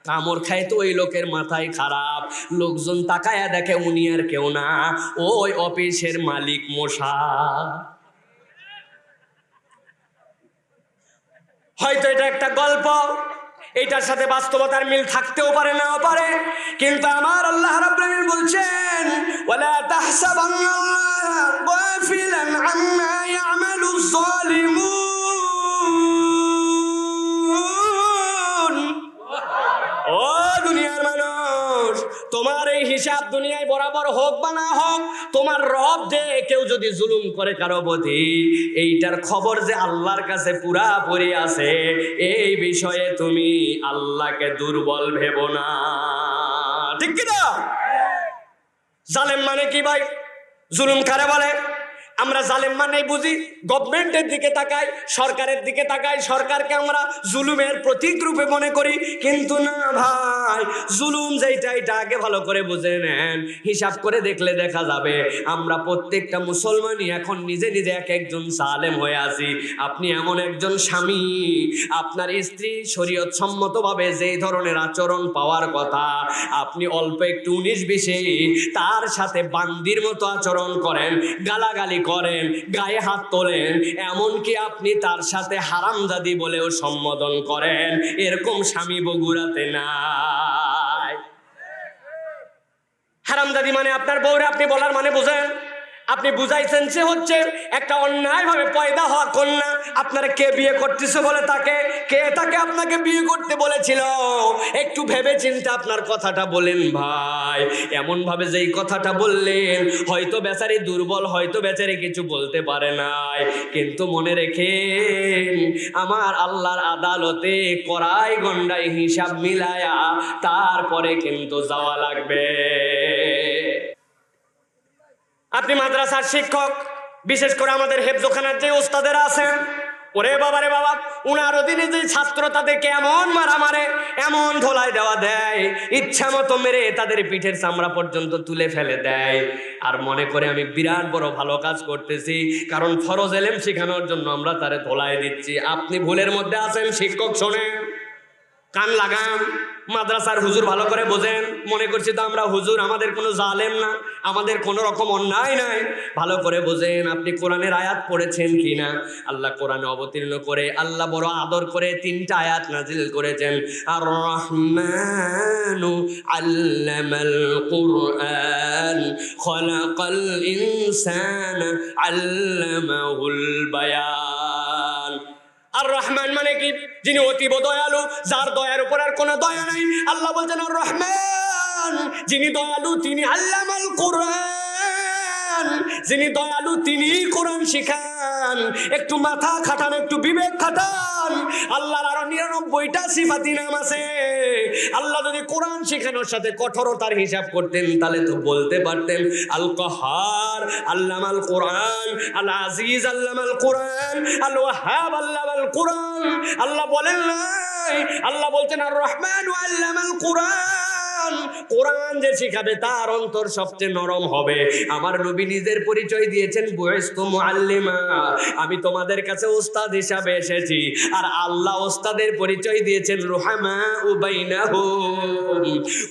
কামড় খায় তো ওই লোকের মাথায় খারাপ, লোকজন তাকায়া দেখে উনি আর কেউ না, ওই অফিসের মালিক মশা। হয়তো এটা একটা গল্প, এটার সাথে বাস্তবতার মিল থাকতেও পারে নাও পারে, কিন্তু আমার আল্লাহ রাব্বুল আলামিন বলছেন ওয়ালা তাহসাবান্নাল্লাহা গাফিলান আম্মা ইয়ামালুজ যালিমুন। ও দুনিয়ার মানুষ, তোমার এই হিসাব দুনিয়ায় বরাবর হোক বা না হোক, তোমার রব যে কেউ যদি জুলুম করে কারো প্রতি, এইটার খবর যে আল্লাহর কাছে পুরাপুরি আছে, এই বিষয়ে তুমি আল্লাহকে দুর্বল ভেবো না। ঠিক কি না? জালেম মানে কি ভাই? জুলুম কারে বলে? আমরা জালেম মানেই বুঝি গভর্নমেন্টের দিকে তাকাই, সরকারের দিকে তাকাই, সরকারকে আমরা জুলুমের প্রতীক রূপে মনে করি। কিন্তু না ভাই, জুলুম যেটা এটা আগে ভালো করে বুঝে নেন। হিসাব করে দেখলে দেখা যাবে আমরা প্রত্যেকটা মুসলমানই এখন নিজে নিজে এক একজন জালেম হয়ে আছি। আপনি এমন একজন স্বামী, আপনার স্ত্রী শরীয়ত সম্মতভাবে যেই ধরনের আচরণ পাওয়ার কথা, আপনি অল্প একটু 19-20 তার সাথে বান্দির মতো আচরণ করেন, গালাগালি করেন, গায়ে হাত তোলেন, এমনকি আপনি তার সাথে হারামজাদি বলেও সম্বোধন করেন, এরকম স্বামী বগুড়াতে নাই। হারামজাদি মানে আপনার বউরে আপনি বলার মানে বুঝেন, আপনি বুঝাইছেন সে হচ্ছে একটা অন্যায়ভাবে পয়দা হওয়া কন্যা। আপনারা কে বিয়ে করতেছে বলে তাকে, কে তাকে আপনাকে বিয়ে করতে বলেছিল? একটু ভেবে চিন্তে আপনার কথাটা বলেন ভাই। এমন ভাবে যেই কথাটা বললেন, হয়তো বেচারি দুর্বল, হয়তো বেচারি কিছু বলতে পারে নাই, কিন্তু মনে রেখেন আমার আল্লাহর আদালতে কড়াই গন্ডায় হিসাব মিলায়া তারপরে কিন্তু যাওয়া লাগবে। আপনি মাদ্রাসার শিক্ষক, বিশেষ করে আমাদের হেফজোখানার যে ওস্তাদেরা আছেন, ওরে বাবা রে বাবা, উনার অধীনে যে ছাত্র তাদেরকে এমন মারা মারে, এমন ধোলাই দেওয়া দেয়, ইচ্ছা মতো মেরে তাদের পিঠের চামড়া পর্যন্ত তুলে ফেলে দেয়, আর মনে করে আমি বিরাট বড় ভালো কাজ করতেছি, কারণ ফরজ এলেম শেখানোর জন্য আমরা তারে ধোলাই দিচ্ছি। আপনি ভুলের মধ্যে আছেন। শিক্ষক শোনেন, কান লাগান, মাদ্রাসার হুজুর ভালো করে বোঝেন। মনে করছি তো আমরা হুজুর, আমাদের কোনো জালেম না, আমাদের কোনো রকম অন্যায় নাই। ভালো করে বোঝেন আপনি কোরআনের আয়াত পড়েছেন কিনা। আল্লাহ কোরআনে অবতীর্ণ করে, আল্লাহ বড় আদর করে 3টা আয়াত নাজিল করেছেন। আর রহমানু আল্লামাল কুরআন খলাকাল ইনসানা আল্লামাহুল বায়ান। আর রহমান মানে কি? যিনি অতীব দয়ালু, যার দয়ার উপর আর কোনো দয়া নাই। আল্লাহ বলছেন আর রহমান, যিনি দয়ালু তিনি আল্লামাল কুরআন, যিনি দয়ালু তিনি কোরআন শিখান। একটু মাথা খাটান, একটু বিবেক খাটান। আল্লাহর আরো 99টা সিফাতি নাম আছে। আল্লাহ যদি কোরআন শেখানোর সাথে কঠোরতার হিসাব করতেন, তাহলে তো বলতে পারতেন আল কাহার আল্লামাল কোরআন, আল আজিজ আল্লামাল কোরআন, আল ওয়াহাব আল্লামাল কোরআন। আল্লাহ বলেন নাই, আল্লাহ বলছেন আর রহমান আল্লামাল কোরআন। কোরআন যে শিখাবে তার অন্তর সবচেয়ে নরম হবে। আমার নবী নিজের পরিচয় দিয়েছেন, বুইস্তু মুআল্লিমা, আমি তোমাদের কাছে ওস্তাদ হিসাবে এসেছি। আর আল্লাহ ওস্তাদের পরিচয় দিয়েছেন রুহামাউ বাইনাহুম,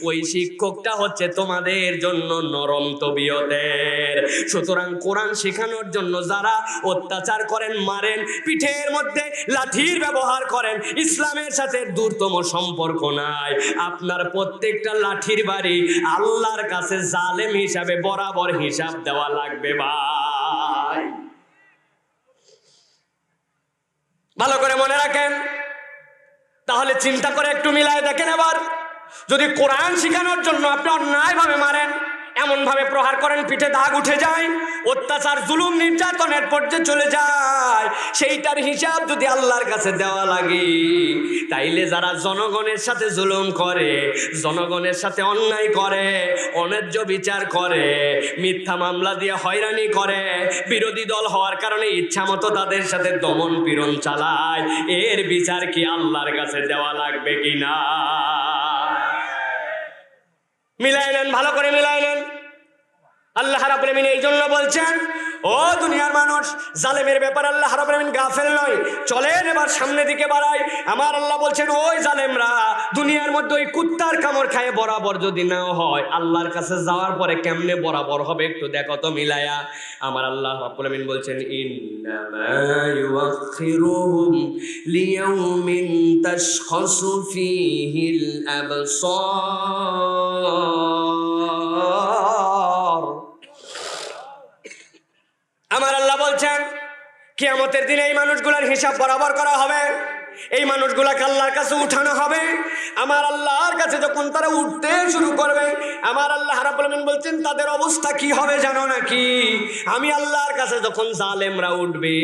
ওই শিক্ষকটা হচ্ছে তোমাদের জন্য নরম তবিয়তের। সুতরাং কোরআন শেখানোর জন্য যারা অত্যাচার করেন, মারেন, পিঠের মধ্যে লাঠির ব্যবহার করেন, ইসলামের সাথে দূরতম সম্পর্ক নাই। আপনার প্রত্যেকটা লাঠির বাড়ি আল্লাহর কাছে জালেম হিসাবে বরাবর হিসাব দেওয়া লাগবে ভাই। ভালো করে মনে রাখেন। তাহলে চিন্তা করে একটু মিলায় দেখেন, এবার যদি কোরআন শেখানোর জন্য আপনি অন্যায়ভাবে মারেন, এমন ভাবে প্রহার করেন পিঠে দাগ উঠে যায়, অত্যাচার জুলুম নির্যাতনের পর্যায়ে চলে যায়, সেইটার হিসাব যদি আল্লাহর কাছে দেওয়া লাগে, তাইলে যারা জনগণের সাথে জুলুম করে, জনগণের সাথে অন্যায় করে, অন্যায্য বিচার করে, মিথ্যা মামলা দিয়ে হয়রানি করে, বিরোধী দল হওয়ার কারণে ইচ্ছা মতো তাদের সাথে দমন পীড়ন চালায়, এর বিচার কি আল্লাহর কাছে দেওয়া লাগবে কিনা? মিলাই নেন, ভালো করে মিলাই নেন। আল্লাহ রাব্বুল আলামিন এই জন্য বলছেন, ও দুনিয়ার মানুষ, জালেমের ব্যাপার আল্লাহ রাব্বুল আলামিন গাফেল নয়। চলেন এবার সামনের দিকে বাড়াই। আমার আল্লাহ বলছেন, ওই জালেমরা দুনিয়ার মধ্যে ওই কুত্তার কামড় খায় বরাবর যদি নাও হয়, আল্লাহর কাছে যাওয়ার পরে কেমনে বরাবর হবে একটু দেখো তো মিলায়া। আমার আল্লাহ রাব্বুল আলামিন বলছেন, ইন্নামা ইউআখিরুহুম লিয়াউমিন তাশখাসু ফীহিল আবসার। আমার আল্লাহ বলছেন, কিয়ামতের দিনে এই মানুষগুলোর হিসাব বরাবর করা হবে, এই মানুষগুলাকে আল্লাহর কাছে উঠানো হবে। আমার আল্লাহর কাছে যখন তারা উঠতে শুরু করবে, আমার আল্লাহ রাব্বুল আলামিন বলছেন তাদের অবস্থা কি হবে জানো নাকি? আমি আল্লাহর কাছে যখন জালেমরা উঠবে,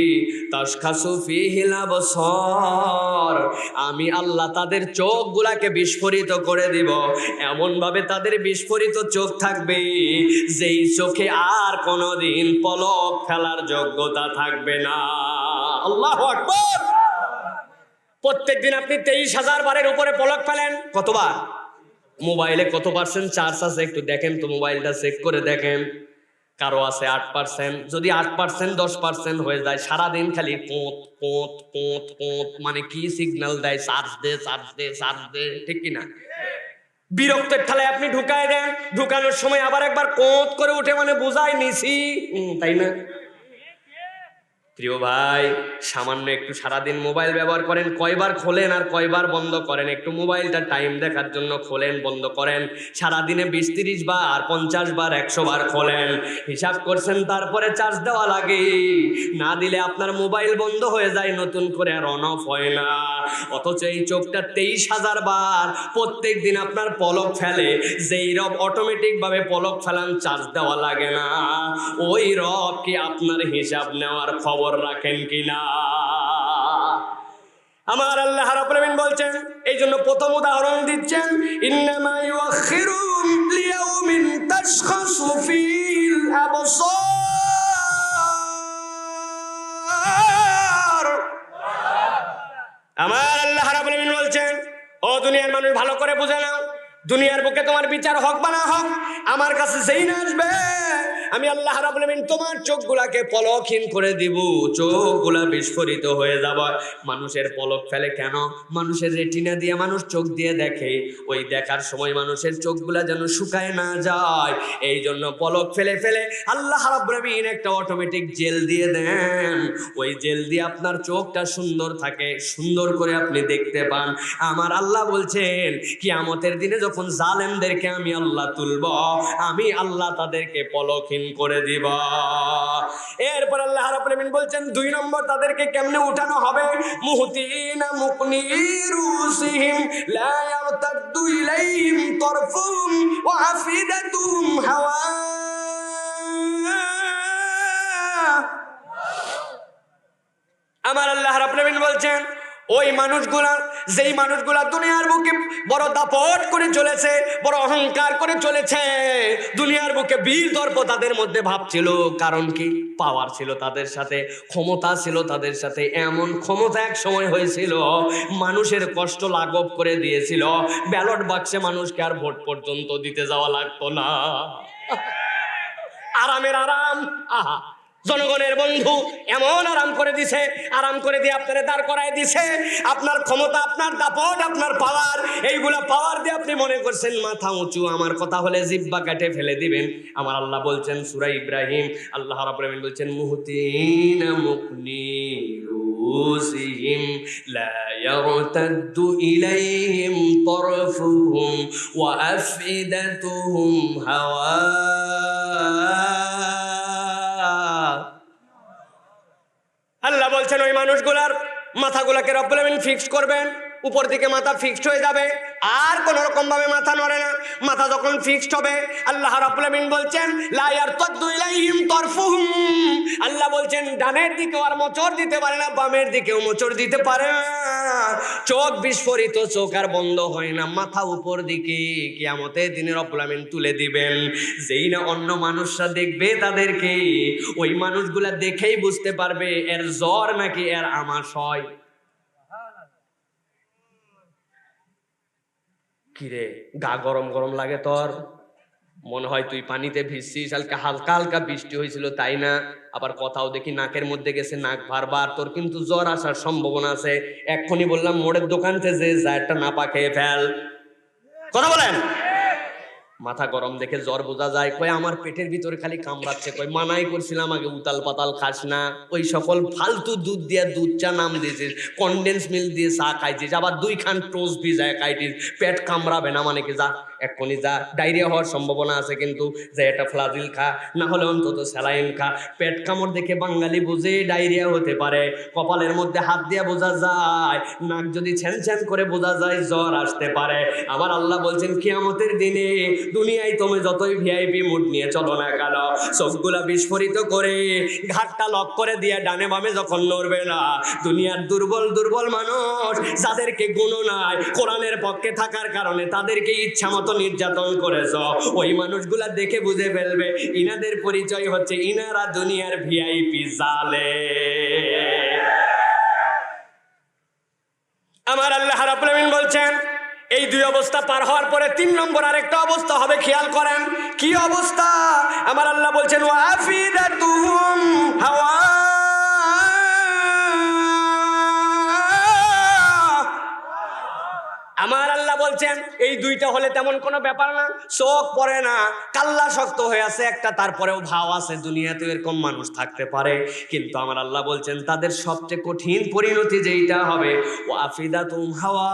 তাশখাসু ফীহিল আবসার, আমি আল্লাহ তাদের চোখগুলাকে বিস্ফোরিত করে দিব। এমন ভাবে তাদের বিস্ফোরিত চোখ থাকবে, যেই চোখে আর কোনোদিন পলক ফেলার যোগ্যতা থাকবে না। আল্লাহু আকবার। প্রত্যেক দিন আপনি 23,000 বারের উপরে পলক ফেলেন, কতবার? মোবাইলে কত পার্সেন্ট চার্জ আছে একটু দেখেন তো, মোবাইলটা চেক করে দেখেন। কারো আছে 8%। যদি 8% 10% হয়ে যায়, সারাদিন খালি পোঁত পোঁত পোঁত পোঁত, মানে কি সিগন্যাল দেয়, চার্জ দে চার্জ দে চার্জ দে, ঠিক কিনা? বিরক্তের ঠালায় আপনি ঢুকায় দেন, ঢুকানোর সময় আবার একবার কোঁত করে উঠে, মানে বোঝাই নিছি, তাই না? প্রিয় ভাই, সামান্য একটু সারাদিন মোবাইল ব্যবহার করেন, কয়বার খোলেন আর কয়বার বন্ধ করেন? একটু মোবাইলটা টাইম দেখার জন্য খোলেন, বন্ধ করেন। সারাদিনে 20-30 বার, 50 বার, 100 বার খোলেন, হিসাব করছেন। তারপরে চার্জ দেওয়া লাগে, না দিলে আপনার মোবাইল বন্ধ হয়ে যায়, নতুন করে আর অন অফ হয় না। অথচ এই চোখটা 23,000 বার প্রত্যেক দিন আপনার পলক ফেলে, যেই রব অটোমেটিক ভাবে পলক ফেলান, চার্জ দেওয়া লাগে না, ওই রব কি আপনার হিসাব নেওয়ার খবর রাখেন কিনা? আমার আল্লাহ রাব্বুল আলামিন বলছেন, এই জন্য প্রথম উদাহরণ দিচ্ছেন, ইন্নামা ইউআখিরুহুম লিয়াউমিন তাশখাসু ফীহিল আবসার। আমার আল্লাহ রাব্বুল আলামিন বলছেন, ও দুনিয়ার মানুষ, ভালো করে বুঝে নাও, দুনিয়ার বুকে তোমার বিচার হোক বা না হোক, আমার কাছে যেই না আসবে, আমি আল্লাহ রাব্বুল আলামিন তোমার চোখগুলাকে পলকহীন করে দিব, চোখগুলা বিস্ফোরিত হয়ে যাবে। মানুষের পলক ফেলে কেন? মানুষের রেটিনা দিয়ে মানুষ চোখ দিয়ে দেখে, ওই দেখার সময় মানুষের চোখগুলা যেন শুকায় না যায়, এই জন্য পলক ফেলে ফেলে আল্লাহ রাব্বুল আলামিন একটা অটোমেটিক জেল দিয়ে দেন। ওই জেল দিয়ে আপনার চোখটা সুন্দর থাকে, সুন্দর করে আপনি দেখতে পান। আমার আল্লাহ বলছেন, কিয়ামতের দিনে যখন জালেমদেরকে আমি আল্লাহ তুলব, আমি আল্লাহ তাদেরকে পলকহীন করে দিব। এরপর আল্লাহ রাব্বুল আলামিন বলছেন, 2 নম্বর তাদেরকে কেমনে উঠানো হবে? মুহতিনা মুকনিরুসিহিম লা ইয়ারতাদু ইলাইহিম তারফুহুম ওয়া আফিদাতুহুম হাওয়া। আমার আল্লাহ রাব্বুল আলামিন বলছেন, ওই মানুষগুলা, যেই মানুষগুলা দুনিয়ার বুকে বড় দাপট করে চলেছে, বড় অহংকার করে চলেছে, দুনিয়ার বুকে বীর দর্প তাদের মধ্যে ভাবছিল। কারণ কি? পাওয়ার ছিল তাদের সাথে, ক্ষমতা ছিল তাদের সাথে। এমন ক্ষমতা এক সময় হয়েছিল, মানুষের কষ্ট লাঘব করে দিয়েছিল। ব্যালট বাক্সে মানুষকে আর ভোট পর্যন্ত দিতে যাওয়া লাগতো না। আরামের আরাম, আহা, জনগণের বন্ধু এমন আরাম করে দিছে, আরাম করে দিয়ে আপনারা দাঁড় করায় দিছে। আপনার ক্ষমতা, আপনার দাপট, আপনার পাওয়ার, এইগুলা পাওয়ার দিয়ে আপনি মনে করছেন মাথা উঁচু, আমার কথা হলে জিহ্বা কেটে ফেলে দিবেন। আমার আল্লাহ বলছেন সূরা ইব্রাহিম, আল্লাহ রাব্বুল আলামিন বলছেন মুহতিনা মুকনিরুসিহিম লা ইয়ারতাদ্দু ইলাইহিম তারফুহুম ওয়া আফইদাতুহুম হাওয়া। আল্লাহ বলছেন ওই মানুষগুলার মাথাগুলাকে রব্বুল আমিন ফিক্স করবেন, উপর দিকে মাথা ফিক্সড হয়ে যাবে, আর কোন রকম ভাবে মাথা নড়ে না। মাথা যখন ফিক্সড হবে, আল্লাহ রাব্বুল আমিন বলছেন লা ইয়ারতাদ্দু ইলাইহিম তারফুহুম, আল্লাহ বলছেন ডানের দিকেও আর মোচড় দিতে পারে না, বামের দিকেও মোচড় দিতে পারে না। চোখ বিস্ফোরিত, চোখ আর বন্ধ হয় না, মাথা উপর দিকে। কিয়ামতের দিনে রব্বুল আমিন তুলে দিবেন। যেই না অন্য মানুষরা দেখবে তাদেরকে, ওই মানুষগুলা দেখেই বুঝতে পারবে এর জ্বর নাকি এর আমাশয়। কিরে, গা গরম গরম লাগে তোর? মনে হয় তুই পানিতে ভিজছিস, হালকা হালকা হালকা বৃষ্টি হয়েছিল তাই না? আবার কথাও দেখি নাকের মধ্যে গেছে, নাক বারবার। তোর কিন্তু জ্বর আসার সম্ভাবনা আছে। এক্ষুনি বললাম মোড়ের দোকানতে যে যা একটা নাপা খেয়ে ফেল। কথা বলেন। মাথা গরম দেখে জ্বর বোঝা যায়। কয় আমার পেটের ভিতরে খালি কামড়াচ্ছে। কয় মানাই করছিলাম আগে উতাল পাতাল খাস না, ওই সকল ফালতু দুধ দিয়ে দুধ চা নাম দিয়েছিস, কনডেন্স মিল্ক দিয়ে চা খাইছিস, আবার 2 খান টোস্ট ভিজায় খাইছিস, পেট কামড়াবে না মানে কি? যা এক্ষুনি যা, ডায়রিয়া হওয়ার সম্ভাবনা আছে কিন্তু, যে এটা ফ্লাজিল খা, না হলে অন্তত স্যালাইন খা। পেট কামড় দেখে বাঙালি বুঝে ডায়রিয়া হতে পারে। কপালের মধ্যে হাত দিয়ে বোঝা যায়, নাক যদি ছ্যান ছ্যান করে বোঝা যায় জ্বর আসতে পারে। আমার আল্লাহ বলছেন কিয়ামতের দিনে দুনিয়ায় তুমি যতই ভিআইপি মুড নিয়ে চলো না কেন, চোখগুলা বিস্ফোরিত করে ঘাটটা লক করে দিয়ে ডানে বামে যখন নড়বে না, দুনিয়ার দুর্বল দুর্বল মানুষ যাদেরকে গুণ নাই, কোরআনের পক্ষে থাকার কারণে তাদেরকে ইচ্ছা মতো নির্যাতন করেছ, ওই মানুষগুলা দেখে বুঝে ফেলবে ইনাদের পরিচয় হচ্ছে ইনারা দুনিয়ার ভিআইপি জালে। আমার আল্লাহ রাব্বুল আমিন বলছেন এই 2 অবস্থা পার হওয়ার পরে 3 নম্বর আরেকটা অবস্থা হবে, খেয়াল করেন কি অবস্থা। আমার আল্লাহ বলছেন ওয়াফিদাতুহুম হাওয়া। আমার আল্লাহ বলছেন এই 2টা হলে তেমন কোনো ব্যাপার না, চোখ পড়ে না, কাল্লা শক্ত হয়ে আছে একটা, তারপরেও ভাও আছে। দুনিয়াতে এরকম মানুষ থাকতে পারে, কিন্তু আমার আল্লাহ বলছেন তাদের সবচেয়ে কঠিন পরিণতি যেইটা হবে ওয়াফিদাতুম হাওয়া।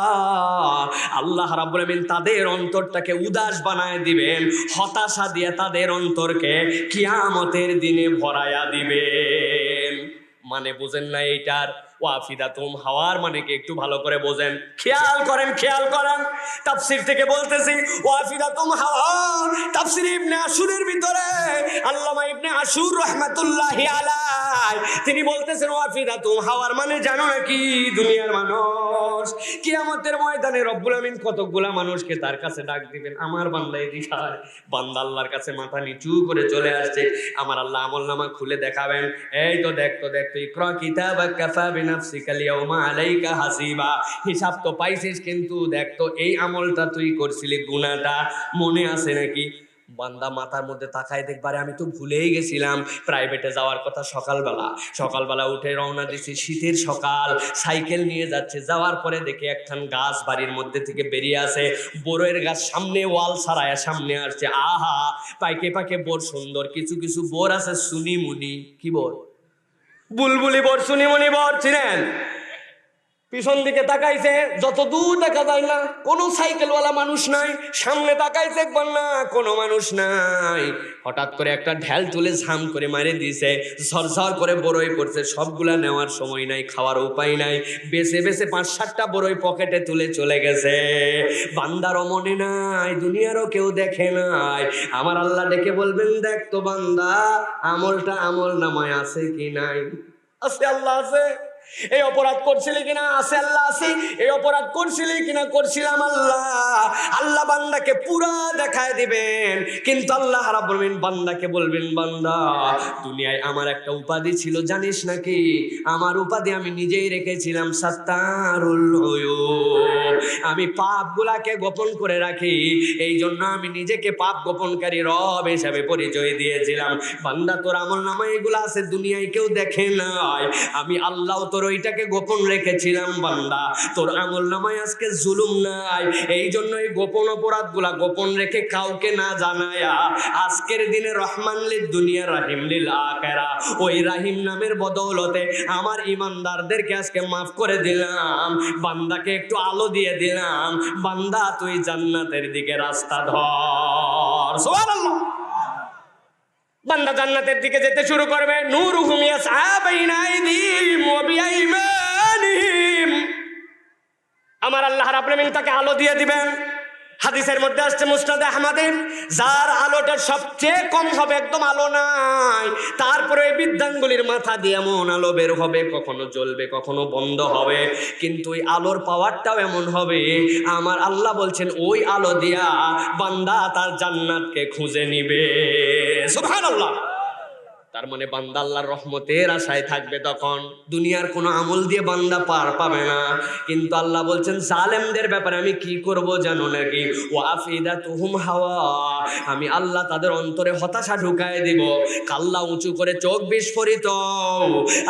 আল্লাহ রাব্বুল আমিন তাদের অন্তরটাকে উদাস বানায় দিবেন, হতাশা দিয়ে তাদের অন্তরকে কিয়ামতের দিনে ভরায়া দিবেন। মানে বুঝেন না এইটার? ওয়াফিদাতুম হাওয়ার মানে কি একটু ভালো করে বোঝেন, খেয়াল করেন খেয়াল করেন। তাফসীর থেকে বলতেছি ওয়াফিদাতুম হাওয়া, তাফসীর ইবনে আশুরের ভিতরে আল্লামা ইবনে আশুর রাহমাতুল্লাহি আলাইহি তিনি বলতেছেন ওয়াফিদাতুম হাওয়ার মানে জানো নাকি? দুনিয়ার মানুষ কিয়ামতের ময়দানে রব্বুল আমিন কতগুলা মানুষকে তার কাছে ডাক দিবেন, আমার বান্দা এদিকে আয়। বান্দা আল্লাহর কাছে মাথা নিচু করে চলে আসছে। আমার আল্লাহ আমলনামা খুলে দেখাবেন, এই তো দেখ তো দেখ, তুই ইকরা কিতাবাক কাফা বিনাফসিকাল ইয়াউমা আলাইকা হাসিবা। হিসাব তো পাইছিস, কিন্তু দেখ তো এই আমলটা তুই করছিলি, গুনাহটা মনে আছে নাকি? বান্দা মাথার মধ্যে তাকায় দেখবারে আমি তো ভুলেই গেছিলাম প্রাইভেটে যাওয়ার কথা। সকালবেলা উঠে রওনা দিছি, শীতের সকাল, সাইকেল নিয়ে যাচ্ছে। যাওয়ার পরে দেখে একখান গাছ বাড়ির মধ্যে থেকে বেরিয়ে আসে, বড়ের গাছ সামনে, ওয়াল ছাড়ায় সামনে আসছে। আহা, পাইকে পাকে বোর সুন্দর, কিছু কিছু বোর আছে সুনিমুনি। কি বোর? বুলবুলি বোর, সুনিমুনি বোর চিনেন? পিছন দিকে তাকাইছে, যত দূর দেখা যায় না কোনো সাইকেলওয়ালা মানুষ নাই। সামনে তাকাইছে একবার, না কোনো মানুষ নাই। হঠাৎ করে একটা ঢেল তুলে ঝাম করে মারে দিয়েছে, ঝরঝর করে বড়ই পড়ছে। সবগুলা নেওয়ার সময় নাই, খাওয়ার উপায় নাই, বেছে বেছে 5-7টা বড়ই পকেটে তুলে চলে গেছে। বান্দারও মনে নাই, দুনিয়ারও কেউ দেখে নাই। আমার আল্লাহ ডেকে বলবেন, দেখ তো বান্দা আমলটা আমল নামায় আছে কি নাই? আছে, আল্লাহ আছে। এই অপরাধ করছিলি কিনা? আছে আল্লাহ আছে। এই অপরাধ করছিলি কিনা? করছিলাম আল্লাহ। আল্লাহ বান্দাকে পুরা দেখায় দিবেন, কিন্তু আল্লাহ রাব্বুল আলামিন বান্দাকে বলবেন, বান্দা দুনিয়ায় আমার একটা উপাধি ছিল জানিস নাকি? আমার উপাধি আমি নিজেই রেখেছিলাম, সাত্তারুল উয়ুব। আমি পাপগুলাকে গোপন করে রাখি, এই জন্য আমি নিজেকে পাপ গোপনকারী রব হিসাবে পরিচয় দিয়েছিলাম। বান্দা তোর আমলনামায় এগুলো আছে, দুনিয়ায় কেউ দেখে নাই, আমি আল্লাহ তোর ওইটাকে গোপন রেখেছিলাম। বান্দা তোর আমলনামায় আজকে জুলুম নাই, এই জন্য এই গোপন অপরাধগুলা গোপন রেখে কাউকে না জানায়া আজকের দিনে রহমান লিদ দুনিয়া রাহিম লিল আখিরা, ওই রাহিম নামের বদৌলতে আমার ইমানদারদেরকে আজকে মাফ করে দিলাম, বান্দাকে একটু আলো দিয়ে দিলাম। বান্দা তুই জান্নাতের দিকে রাস্তা ধর। সুবহানাল্লাহ। বান্দা জান্নাতের দিকে যেতে শুরু করবে। নূরুহুম ইয়াসআ বাইনা আইদিহিম ওয়া বিআইমানিহিম। আমার আল্লাহ রাব্বুল আলামিন তাকে আলো দিয়ে দিবেন। হাদিসের মধ্যে আসছে মুসনাদ আহমদে, যার আলোটা সবচেয়ে কম হবে, একদম আলো নাই, তারপরে ওই বিদ্যাঙ্গুলির মাথা দিয়ে এমন আলো বের হবে, কখনো জ্বলবে কখনো বন্ধ হবে, কিন্তু ওই আলোর পাওয়ারটাও এমন হবে, আমার আল্লাহ বলছেন ওই আলো দিয়া বান্দা তার জান্নাতকে খুঁজে নিবে। সুবহানাল্লাহ। তার মানে বান্দা আল্লাহর রহমতের আশায় থাকবে, তখন দুনিয়ার কোনো আমল দিয়ে বান্দা পার পাবে না। কিন্তু আল্লাহ বলছেন জালেমদের ব্যাপারে আমি কি করব জানো নাকি? ওয়াফিদাতুহুম হাওয়া, আমি আল্লাহ তাদের অন্তরে হতাশা ঢুকায় দিব, কাল্লা উঁচু করে চোখ বিস্ফোরিত,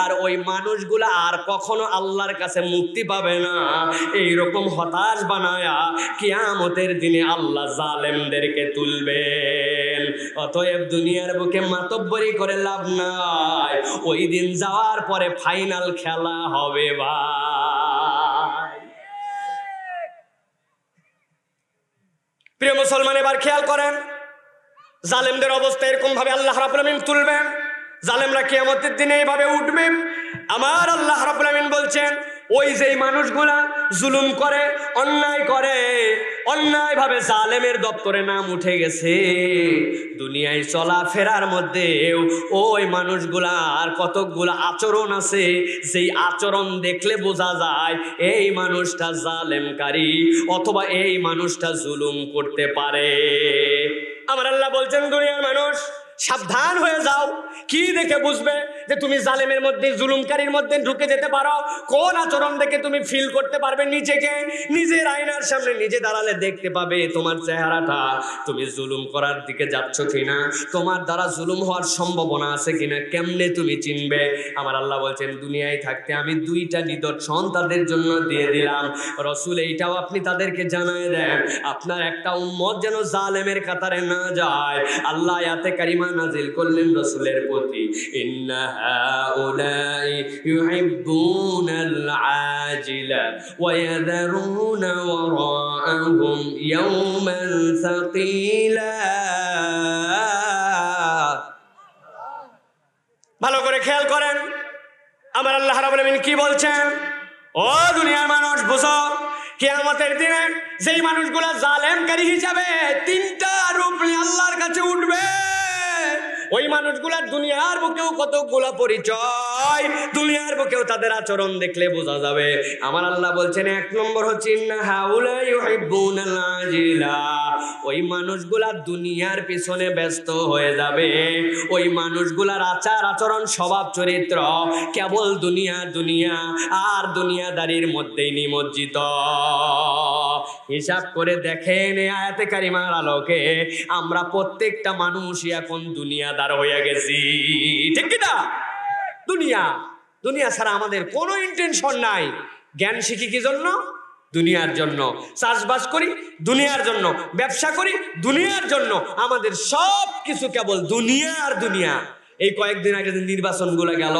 আর ওই মানুষগুলা আর কখনো আল্লাহর কাছে মুক্তি পাবে না। এইরকম হতাশ বানায়া কিয়ামতের দিনে আল্লাহ জালেমদেরকে তুলবেন। অতএব দুনিয়ার বুকে মাতব্বরি করে লাভ নাই, ওই দিন যাওয়ার পরে ফাইনাল খেলা হবে ভাই। প্রিয় মুসলমান, এবার খেয়াল করেন, জালেমদের অবস্থা এরকম ভাবে আল্লাহ রাব্বুল আলামিন তুলবেন। জালেমরা কিয়ামতের দিনে এইভাবে উঠবে। আমার আল্লাহ রাব্বুল আলামিন বলছেন, ওই যেই মানুষগুলা জুলুম করে, অন্যায় করে, অন্যায় ভাবে জালেমের দপ্তরে নাম উঠে গেছে, দুনিয়ায় চলাফেরার মধ্যে ওই মানুষগুলার কতকগুলা আচরণ আছে, যেই আচরণ দেখলে বোঝা যায় এই মানুষটা জালেমকারী অথবা এই মানুষটা জুলুম করতে পারে। আমার আল্লাহ বলছেন, দুনিয়ার মানুষ সাবধান হয়ে যাও। কি দেখে বুঝবে যে তুমি জালেমের মধ্যে, জুলুমকারীর মধ্যে ঢুকে যেতে পারো? কোন আচরণ দেখে তুমি ফিল করতে পারবে নিজেকে? নিজের আয়নার সামনে নিজে দাঁড়ালে দেখতে পাবে তোমার চেহারাটা, তুমি জুলুম করার দিকে যাচ্ছ কিনা, তোমার দ্বারা জুলুম হওয়ার সম্ভাবনা আছে কিনা, কেমনে তুমি চিনবে? আমার আল্লাহ বলছেন, দুনিয়ায় থাকতে আমি দুইটা নিদর্শন তাদের জন্য দিয়ে দিলাম, রসুল এইটাও আপনি তাদেরকে জানায় দেন, আপনার একটা উম্মত যেন জালেমের কাতারে না যায়। আল্লাহ আয়াতে কারিমা নাজিল করলেন রাসূলের প্রতি, ইন্না হাউলাই ইউহিব্বুনাল আজিলা ওয়া ইয়াযরুনা ওয়ারাআহুম ইয়াওমান সাকিলা। ভালো করে খেয়াল করেন, আমার আল্লাহ রাব্বুল আলামিন কি বলছেন? ও দুনিয়ার মানুষ, বুঝো, কিয়ামতের দিনে যেই মানুষগুলা জালেমকারী হিসাবে তিনটা রূপ নিয়ে আল্লাহর কাছে উঠবে, ওই মানুষগুলার দুনিয়ার বুকেও কতগুলা পরিচয়, দুনিয়ার বুকেও তাদের আচরণ দেখলে বোঝা যাবে। আমার আল্লাহ বলছেন, এক নম্বর হচ্ছে ইন্না হাউলা ইউহিব্বুনাল আজিলা, ওই মানুষগুলা দুনিয়ার পিছনে ব্যস্ত হয়ে যাবে, ওই মানুষগুলার আচার আচরণ স্বভাব চরিত্র কেবল দুনিয়া দুনিয়া আর দুনিয়াদারির মধ্যেই নিমজ্জিত। হিসাব করে দেখেন, এই আয়াতে কারিমার আলোকে আমরা প্রত্যেকটা মানুষই এখন দুনিয়াদার হয়ে গেছি, ঠিক কিনা? দুনিয়া দুনিয়া ছাড়া আমাদের কোনো ইন্টেনশন নাই। জ্ঞান শিখি কি জন্য? দুনিয়ার জন্য। চাষবাস করি দুনিয়ার জন্য, ব্যবসা করি দুনিয়ার জন্য, আমাদের সব কিছু কেবল দুনিয়া আর দুনিয়া। এই কয়েকদিন আগে যে নির্বাচনগুলো গেল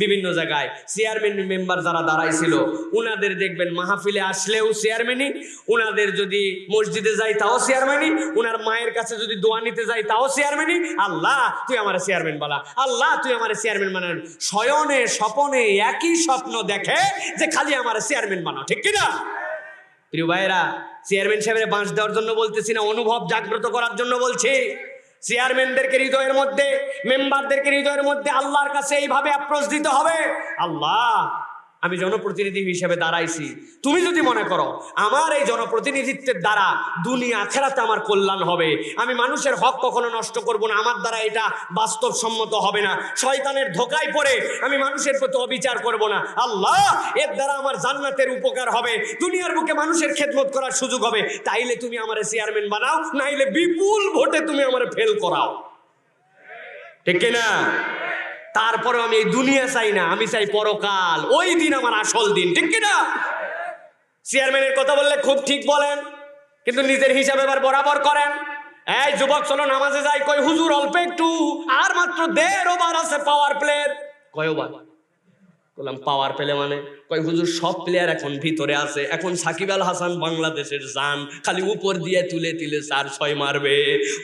বিভিন্ন জায়গায়, চেয়ারম্যান মেম্বার যারা দাঁড়াইছিল উনাদের দেখবেন মাহফিলে আসলেও চেয়ারম্যানই, উনাদের যদি মসজিদে যাই তাও চেয়ারম্যানই, উনার মায়ের কাছে যদি দোয়া নিতে যাই তাও চেয়ারম্যানই। আল্লাহ তুই আমার চেয়ারম্যান বানা, আল্লাহ তুই আমার চেয়ারম্যান বানান। শয়নে স্বপনে একই স্বপ্ন দেখে যে খালি আমার চেয়ারম্যান বানাও, ঠিক কিনা? প্রিয় ভাইরা, চেয়ারম্যান সাহেবের বাঁশ দেওয়ার জন্য বলতেছি না, অনুভব জাগ্রত করার জন্য বলছি। চেয়ারম্যানদেরকে হৃদয়ের মধ্যে, মেম্বারদেরকে হৃদয়ের মধ্যে আল্লাহর কাছে এইভাবে অ্যাপ্রোচ দিতে হবে, আল্লাহ আমি জনপ্রতিনিধি হিসেবে দাঁড়াইছি, তুমি যদি মনে করো আমার এই জনপ্রতিনিধিত্বের দ্বারা দুনিয়া আখিরাতে আমার কল্যাণ হবে, আমি মানুষের হক কখনো নষ্ট করব না, আমার দ্বারা এটা বাস্তবসম্মত হবে না, শয়তানের ধোকায় পড়ে আমি মানুষের প্রতি অবিচার করব না, আল্লাহ এর দ্বারা আমার জান্নাতের উপকার হবে, দুনিয়ার বুকে মানুষের খেদমত করার সুযোগ হবে, তাইলে তুমি আমারে চেয়ারম্যান বানাও, নাইলে বিপুল ভোটে তুমি আমারে ফেল করাও। ঠিক কিনা? তারপরে আমি এই দুনিয়া চাই না, আমি চাই পরকাল, ওই দিন আমার আসল দিন। ঠিক কিনা? চেয়ারম্যানের কথা বললে খুব ঠিক বলেন, কিন্তু নিজের হিসাবে এবার বরাবর করেন। এই যুবক চলো নামাজে যাই, কই হুজুর অল্প একটু, আর মাত্র 1.5 ওভার আছে পাওয়ার প্লেয়ার। কয় ওভার? বললাম পাওয়ার প্লে মানে? কয় হুজুর সব প্লেয়ার এখন ভিতরে আছে, এখন সাকিব আল হাসান বাংলাদেশের জান, খালি উপর দিয়ে তুলে তুলে 4-6 মারবে।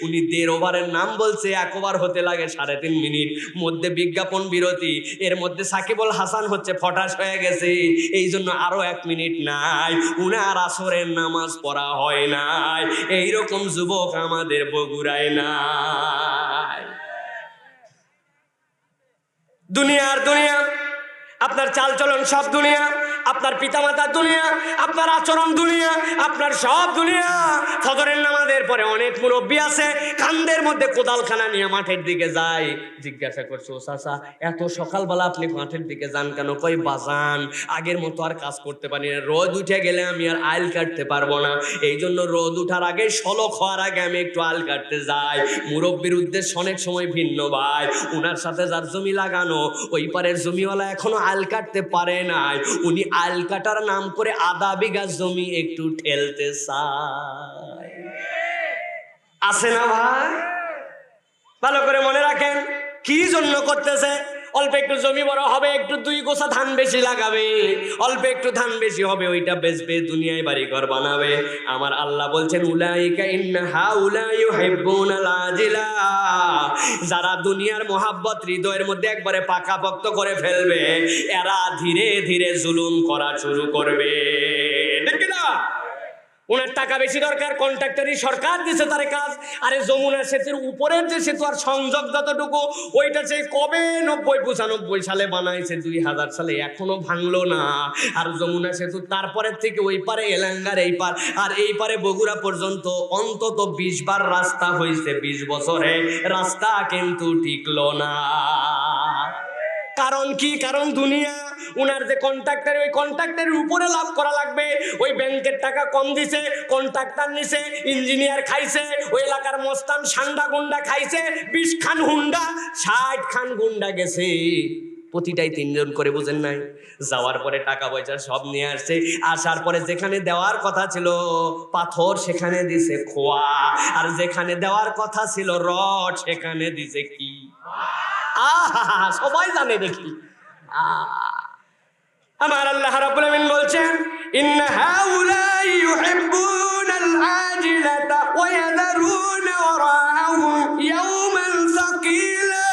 উনি 1.5 ওভারের নাম বলছে, 1 ওভার হতে লাগে 3.5 মিনিট, মধ্যে বিজ্ঞাপন বিরতি, এর মধ্যে সাকিব আল হাসান হচ্ছে ফটাস হয়ে গেছে, এই জন্য আরো 1 মিনিট নাই, উনার আসরের নামাজ পড়া হয় নাই। এইরকম যুবক আমাদের বগুড়ায় নাই। দুনিয়ার দুনিয়া, আপনার চালচলন সব দুনিয়া, আপনার পিতামাতার দুনিয়া, আপনার আচরণ দুনিয়া, আপনার সব দুনিয়া। ফজরের নামাজের পরে অনেক মুরব্বী আছে কান্দের মধ্যে কোদালখানা নিয়ে মাঠের দিকে যায়। জিজ্ঞাসা করছো চাচা এত সকালবেলা আপনি মাঠের দিকে যান কেন? কই বাজান আগের মতো আর কাজ করতে পারি না, রোদ উঠে গেলে আমি আর আইল কাটতে পারবো না, এই জন্য রোদ উঠার আগে শলক হওয়ার আগে আমি একটু আইল কাটতে যাই। মুরব্বীর উদ্দেশ্য অনেক সময় ভিন্ন ভাই, উনার সাথে যার জমি লাগানো ওই পারের জমিওয়ালা এখনো আইল কাটতে পারে নাই, উনি আইল কাটার নাম করে 1/2 বিঘা জমি একটু ঠেলতে চায়। আছে না ভাই? ভালো করে মনে রাখেন কি জন্য করতেছে। অল্প একটু জমি বড় হবে, একটু 2 গোছা ধান বেশি লাগাবে, অল্প একটু ধান বেশি হবে, ওইটা বেচবে, দুনিয়ায় বাড়ি ঘর বানাবে। আমার আল্লাহ বলছেন উলাইকা ইন্নাহা উলাইয়ু হিব্বুনাল আজিলা, যারা দুনিয়ার মোহাব্বত হৃদয়ের মধ্যে একবারে পাকাপোক্ত করে ফেলবে, এরা ধীরে ধীরে জুলুম করা শুরু করবে। ঠিক না? ওনার টাকা বেশি দরকার, কন্ট্রাক্টরি সরকার দিছে তারে কাজ। আরে যমুনা সেতুর উপরের যে সেতু আর সংযোগ যতটুকু, ওইটা যে কবে 90-95 সালে বানাইছে, 2000 সালে, এখনো ভাঙলো না। আর যমুনা সেতু তারপরের থেকে ওই পারে এলাঙ্গার এই পার, আর এই পারে বগুড়া পর্যন্ত অন্তত 20 বার রাস্তা হয়েছে 20 বছরে, রাস্তা কিন্তু টিকলো না। কারণ কি? কারণ দুনিয়া। উনার যে কন্ট্রাক্টর, ওই কন্ট্রাক্টরের উপরে লাভ করা লাগবে। ওই ব্যাংকের টাকা কম দিছে, কন্ট্রাক্টর নিছে, ইঞ্জিনিয়ার খাইছে, ওই এলাকার মস্তান সান্ডা গুন্ডা খাইছে, 20 খান হুন্ডা, 60 খান গুন্ডা গেছে, প্রতিটাই 3 জন করে, বুঝেন নাই? যাওয়ার পরে টাকা পয়সা সব নিয়ে আসছে, আসার পরে যেখানে দেওয়ার কথা ছিল পাথর সেখানে দিছে খোয়া, আর যেখানে দেওয়ার কথা ছিল রড সেখানে দিছে কি? সবাই জানে দেখি। আমার আল্লাহ রাব্বুল আমিন বলছেন ইন্না হাউলাই ইউহিব্বুনাল আজিলাতা ওয়া ইয়াদরুনা ওয়ারাহুম ইয়াওমান সাকিলা।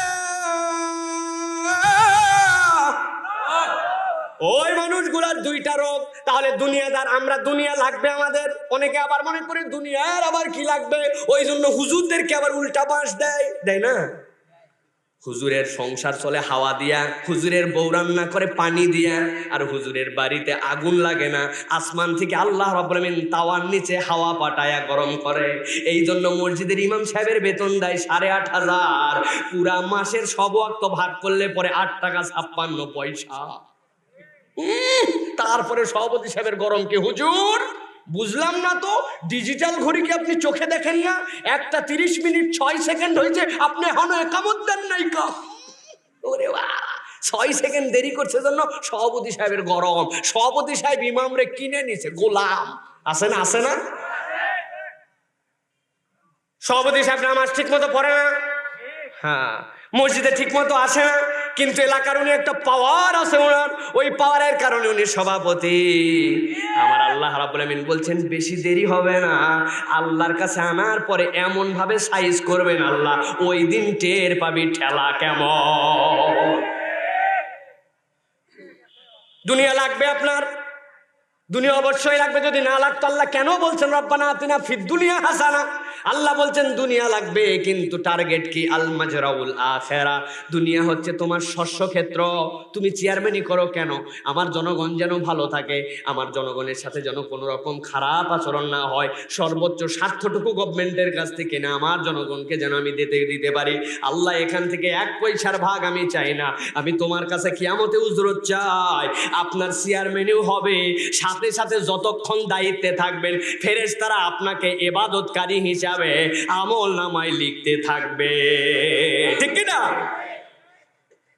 ওই মানুষগুলার 2টা রোগ। তাহলে দুনিয়াদার আমরা, দুনিয়া লাগবে আমাদের। অনেকে আবার মনে করে দুনিয়ার আবার কি লাগবে, ওই জন্য হুজুরদেরকে আবার উল্টা পাশ দেয় না। হুজুরের সংসার চলে হাওয়া দিয়া, হুজুরের বউ রান্না করে পানি দিয়া, আর হুজুরের বাড়িতে আগুন লাগে না, আসমান থেকে আল্লাহ রাব্বুল আমিন তাওয়ার নিচে হাওয়া পাঠায়া গরম করে। এই জন্য মসজিদের ইমাম সাহেবের বেতন দেয় 8,500, পুরা মাসের সব ওয়াক্ত ভাগ করলে পরে 8 টাকা 56 পয়সা। তারপরে সভাপতি সাহেবের গরম কি? হুজুর বুঝলাম না তো, ডিজিটাল ঘড়ি কি আপনি চোখে দেখেন না? 1টা 30 মিনিট 6 সেকেন্ড হয়েছে, আপনি এখনো একামত দেন নাই কা? ওরে বাবা, 6 সেকেন্ড দেরি করছে জন্য সভাপতি সাহেবের গরম। সভাপতি সাহেব ইমামরে কিনে নিছে, গোলাম। আছে না? আছে না? সভাপতি সাহেব নামাজ ঠিক মতো পড়ে না, হ্যাঁ, মসজিদে ঠিক মতো আসে না, কিন্তু এলাকার উনি একটা পাওয়ার আছে ওনার, ওই পাওয়ারের কারণে উনি সভাপতি। আমার আল্লাহ রাব্বুল আমিন বলছেন বেশি দেরি হবে না, আল্লাহর কাছে আনার পরে এমন ভাবে সাইজ করবেন আল্লাহ, ওই দিন টের পাবি ঠেলা কেমন। দুনিয়া লাগবে আপনার, দুনিয়া অবশ্যই লাগবে। যদি না লাগতো আল্লাহ কেন বলছেন রব্বানা আতিনা ফিদ দুনিয়া হাসানা, আল্লাহ বলছেন দুনিয়া লাগবে, কিন্তু টার্গেট কি? আল মাজরাউল আখিরা। দুনিয়া হচ্ছে তোমার শস্য ক্ষেত্র। তুমি চেয়ারম্যানই করো কেন? আমার জনগণ যেন ভালো থাকে, আমার জনগণের সাথে যেন কোনো রকম খারাপ আচরণ না হয়, সর্বোচ্চ স্বার্থটুকু গভর্নমেন্টের কাছ থেকে না, আমার জনগণকে যেন আমি দিতে পারি। আল্লাহ এখান থেকে 1 পয়সার ভাগ আমি চাই না। আমি তোমার কাছে কিয়ামতে উজরত চাই। আপনার চেয়ারম্যানও হবে, সাথে সাথে যতক্ষণ দায়িত্বে থাকবেন ফেরেশতারা আপনাকে ইবাদতকারী হিসাবে আমলনামায় লিখতে থাকবে। ঠিক কি না?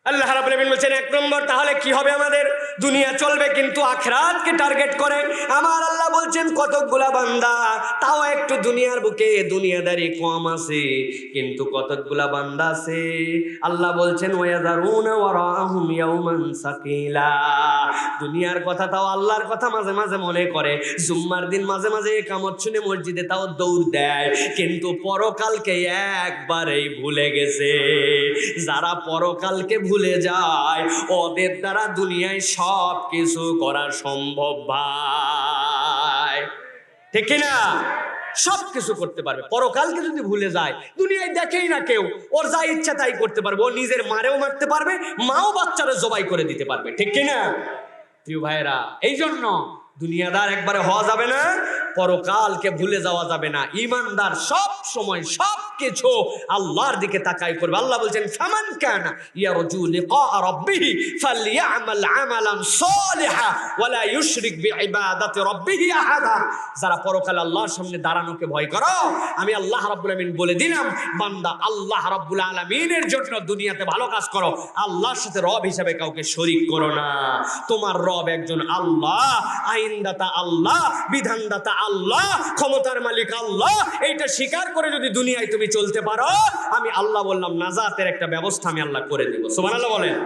আল্লাহ রাব্বুল আলামিন বলছেন 1 নম্বর তাহলে কি হবে আমাদের? দুনিয়া চলবে কিন্তু আখিরাতকে টার্গেট করে। আমার আল্লাহ বলছেন কতকগুলা বান্দা তাও একটু দুনিয়ার বুকে দুনিয়াদারি কম আছে, কিন্তু কতকগুলা বান্দা আছে আল্লাহ বলছেন ওয়াযারুনা ওয়ারাহুম ইয়াওমান সাকিলা। দুনিয়ার কথা তাও আল্লাহর কথা মাঝে মাঝে মনে করে, জুম্মার দিন মাঝে মাঝে ইকামত শুনে মসজিদে তাও দৌড় দেয়, কিন্তু পরকালকে একবারেই ভুলে গেছে। যারা পরকালকে ভুলে যায় ওদের দ্বারা দুনিয়ায় সব কিছু করা সম্ভব ভাই। ঠিক কিনা? সব কিছু করতে পারবে। পরকালকে যদি ভুলে যায়, দুনিয়ায় দেখেই না কেউ, ওর যা ইচ্ছা তাই করতে পারবে। ও নিজের মারেও মারতে পারবে, মাও বাচ্চারা জবাই করে দিতে পারবে। ঠিক কিনা প্রিয় ভাইরা? এই জন্য দুনিয়াদার একবারে হওয়া যাবে না, পরকালকে ভুলে যাওয়া যাবে না। ঈমানদার সব সময় সব কিছু আল্লাহর দিকে তাকাই করবে। আল্লাহ বলছেন ফামান কানা ইয়ারজু লিকা রাব্বিহি ফালইআমাল আমালান সালিহা ওয়ালা ইউশরিক বিইবাদাতি রাব্বিহি আহাদা। যারা পরকাল আল্লাহর সামনে দাঁড়ানোকে ভয় করো, আমি আল্লাহ রাব্বুল আলামিন বলে দিলাম বান্দা আল্লাহ রাব্বুল আলামিনের জন্য দুনিয়াতে ভালো কাজ করো, আল্লাহর সাথে রব হিসেবে কাউকে শরীক করো না। তোমার রব একজন আল্লাহ, আইনদাতা আল্লাহ, বিধানদাতা আল্লাহ, ক্ষমতার মালিক আল্লাহ। এইটা স্বীকার করে যদি দুনিয়ায় তুমি চলতে পারো, আমি আল্লাহ বললাম নাজাতের একটা ব্যবস্থা আমি আল্লাহ করে দিব। সুবহানাল্লাহ বলেন।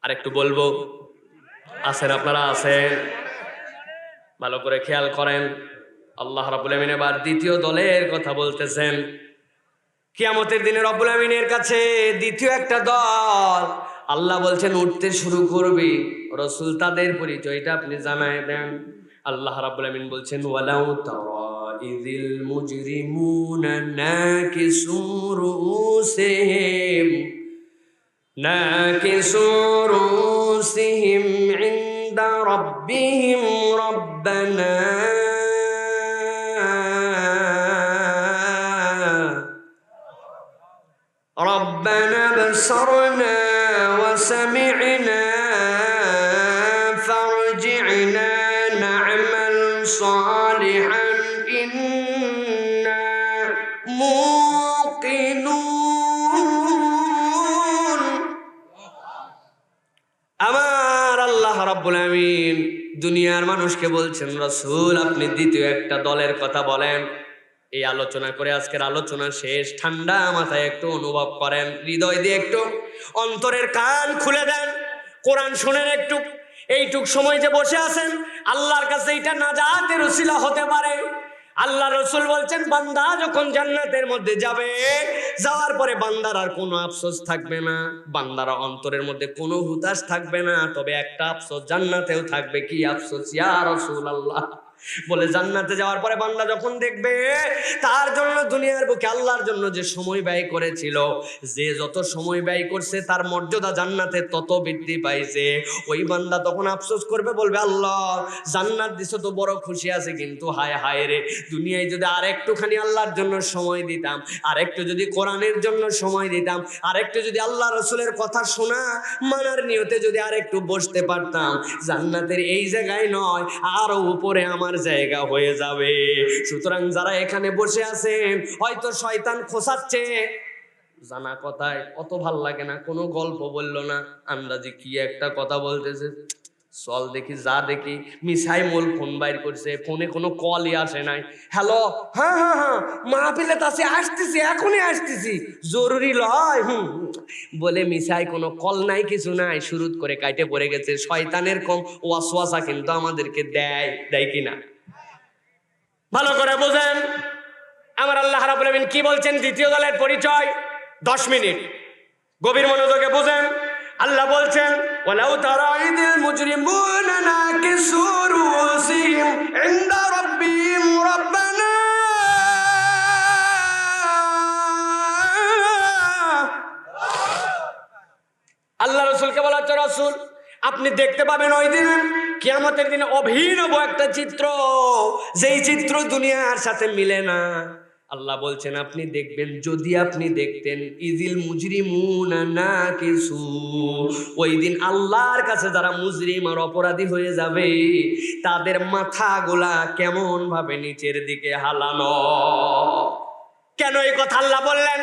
আর একটু বলবো, আছেন আপনারা? আছেন? ভালো করে খেয়াল করেন। আল্লাহ রাব্বুল আমিন এবার দ্বিতীয় দলের কথা বলতেছেন। কিয়ামতের দিনে রব্বুল আমিনের কাছে দ্বিতীয় একটা দল আল্লাহ বলছেন উঠতে শুরু করবে। রাসূল তাদের পরিচয়টা আপনি জানায় দেন। আল্লাহ রাব্বুল আমিন বলছেন ওয়ালাউ তারা ইযিল মুজরিমুনা নাকিসু রুউসিহিম ইনদা রাব্বিহিম রব্বানা بصرنا وسمعنا فارجعنا نعمل صالحا إنا موقنون। আমার আল্লাহ রাব্বুল আমিন দুনিয়ার মানুষকে বলছেন রাসূল আপনি দ্বিতীয় একটা দলের কথা বলেন। এই আলোচনা করে আজকের আলোচনা শেষ। ঠান্ডা মাথায় একটু অনুভব করেন, হৃদয় দিয়ে একটু অন্তরের কান খুলে দেন, কোরআন শুনেন একটু। এইটুক সময় যে বসে আছেন আল্লাহর কাছে এটা নাজাতের উসিলা হতে পারে। আল্লাহ রাসূল বলছেন বান্দা যখন জান্নাতের মধ্যে যাবে, যাওয়ার পরে বান্দার আর কোনো আফসোস থাকবে না, বান্দার অন্তরের মধ্যে কোনো হুতাশ থাকবে না। তবে একটা আফসোস জান্নাতেও থাকবে। কি আফসোস ইয়া রাসূলুল্লাহ? বলে জান্নাতে যাওয়ার পরে বান্দা যখন দেখবে তার জন্য দুনিয়ার বুকে আল্লাহর জন্য যে সময় ব্যয় করেছিল, যে যত সময় ব্যয় করছে তার মর্যাদা জান্নাতে তত বৃদ্ধি পাইছে, ওই বান্দা তখন আফসোস করবে, বলবে আল্লাহ জান্নাত দিছো তো বড় খুশি আছে, কিন্তু হায় হায় রে দুনিয়ায় যদি আর একটুখানি আল্লাহর জন্য সময় দিতাম, আর একটু যদি কোরআনের জন্য সময় দিতাম, আর একটু যদি আল্লাহ রাসূলের কথা শোনা মানার নিয়তে যদি আর একটু বসতে পারতাম, জান্নাতের এই জায়গায় নয় আরো উপরে আমার জায়গা হয়ে যাবে। সুতরাং যারা এখানে বসে আছেন হয়তো শয়তান খোঁচাচ্ছে, জানা কথায় অত ভাল লাগে না, কোনো গল্প বললো না, আন্দাজি কি একটা কথা বলতেছে, চল দেখি যা দেখি। মিসাই মোল ফোন বাইর করছে, ফোনে কোনো কলই আসে নাই। হ্যালো, হ্যাঁ হ্যাঁ হ্যাঁ মাহফিলে তাছে আসতেছি, এখনই আসতেছি, জরুরি লয় বলে মিসাই কোনো কল নাই, কিছু নাই, শুরুত করে কাইটে পড়ে গেছে। শয়তানের কম ওয়াসওয়াসা কিন্তু আমাদেরকে দেয় কিনা? ভালো করে বোঝেন আমার আল্লাহ রাব্বুল আমিন কি বলছেন। দ্বিতীয় দলের পরিচয় 10 মিনিট গভীর মনোযোগে বোঝেন। আল্লাহ বলছেন ওয়ালাউ তারা ইযিল মুজরিমুনা নাকিসু রুউসিহিম ইনদা রাব্বিহিম রব্বানা রাসূল, আপনি দেখতে পাবেন ওই দিন কিয়ামতের দিনে অভিনব একটা চিত্র, যেই চিত্র দুনিয়ার সাথে মিলে না। আল্লাহ বলছেন আপনি দেখবেন, যদি আপনি দেখতেন ইজিল মুজরিমুনা নাকিসু, ওই দিন আল্লাহর কাছে যারা মুজরিম আর অপরাধী হয়ে যাবে তাদের মাথাগুলা কেমন ভাবে নিচের দিকে হালানো। কেন এই কথা আল্লাহ বললেন?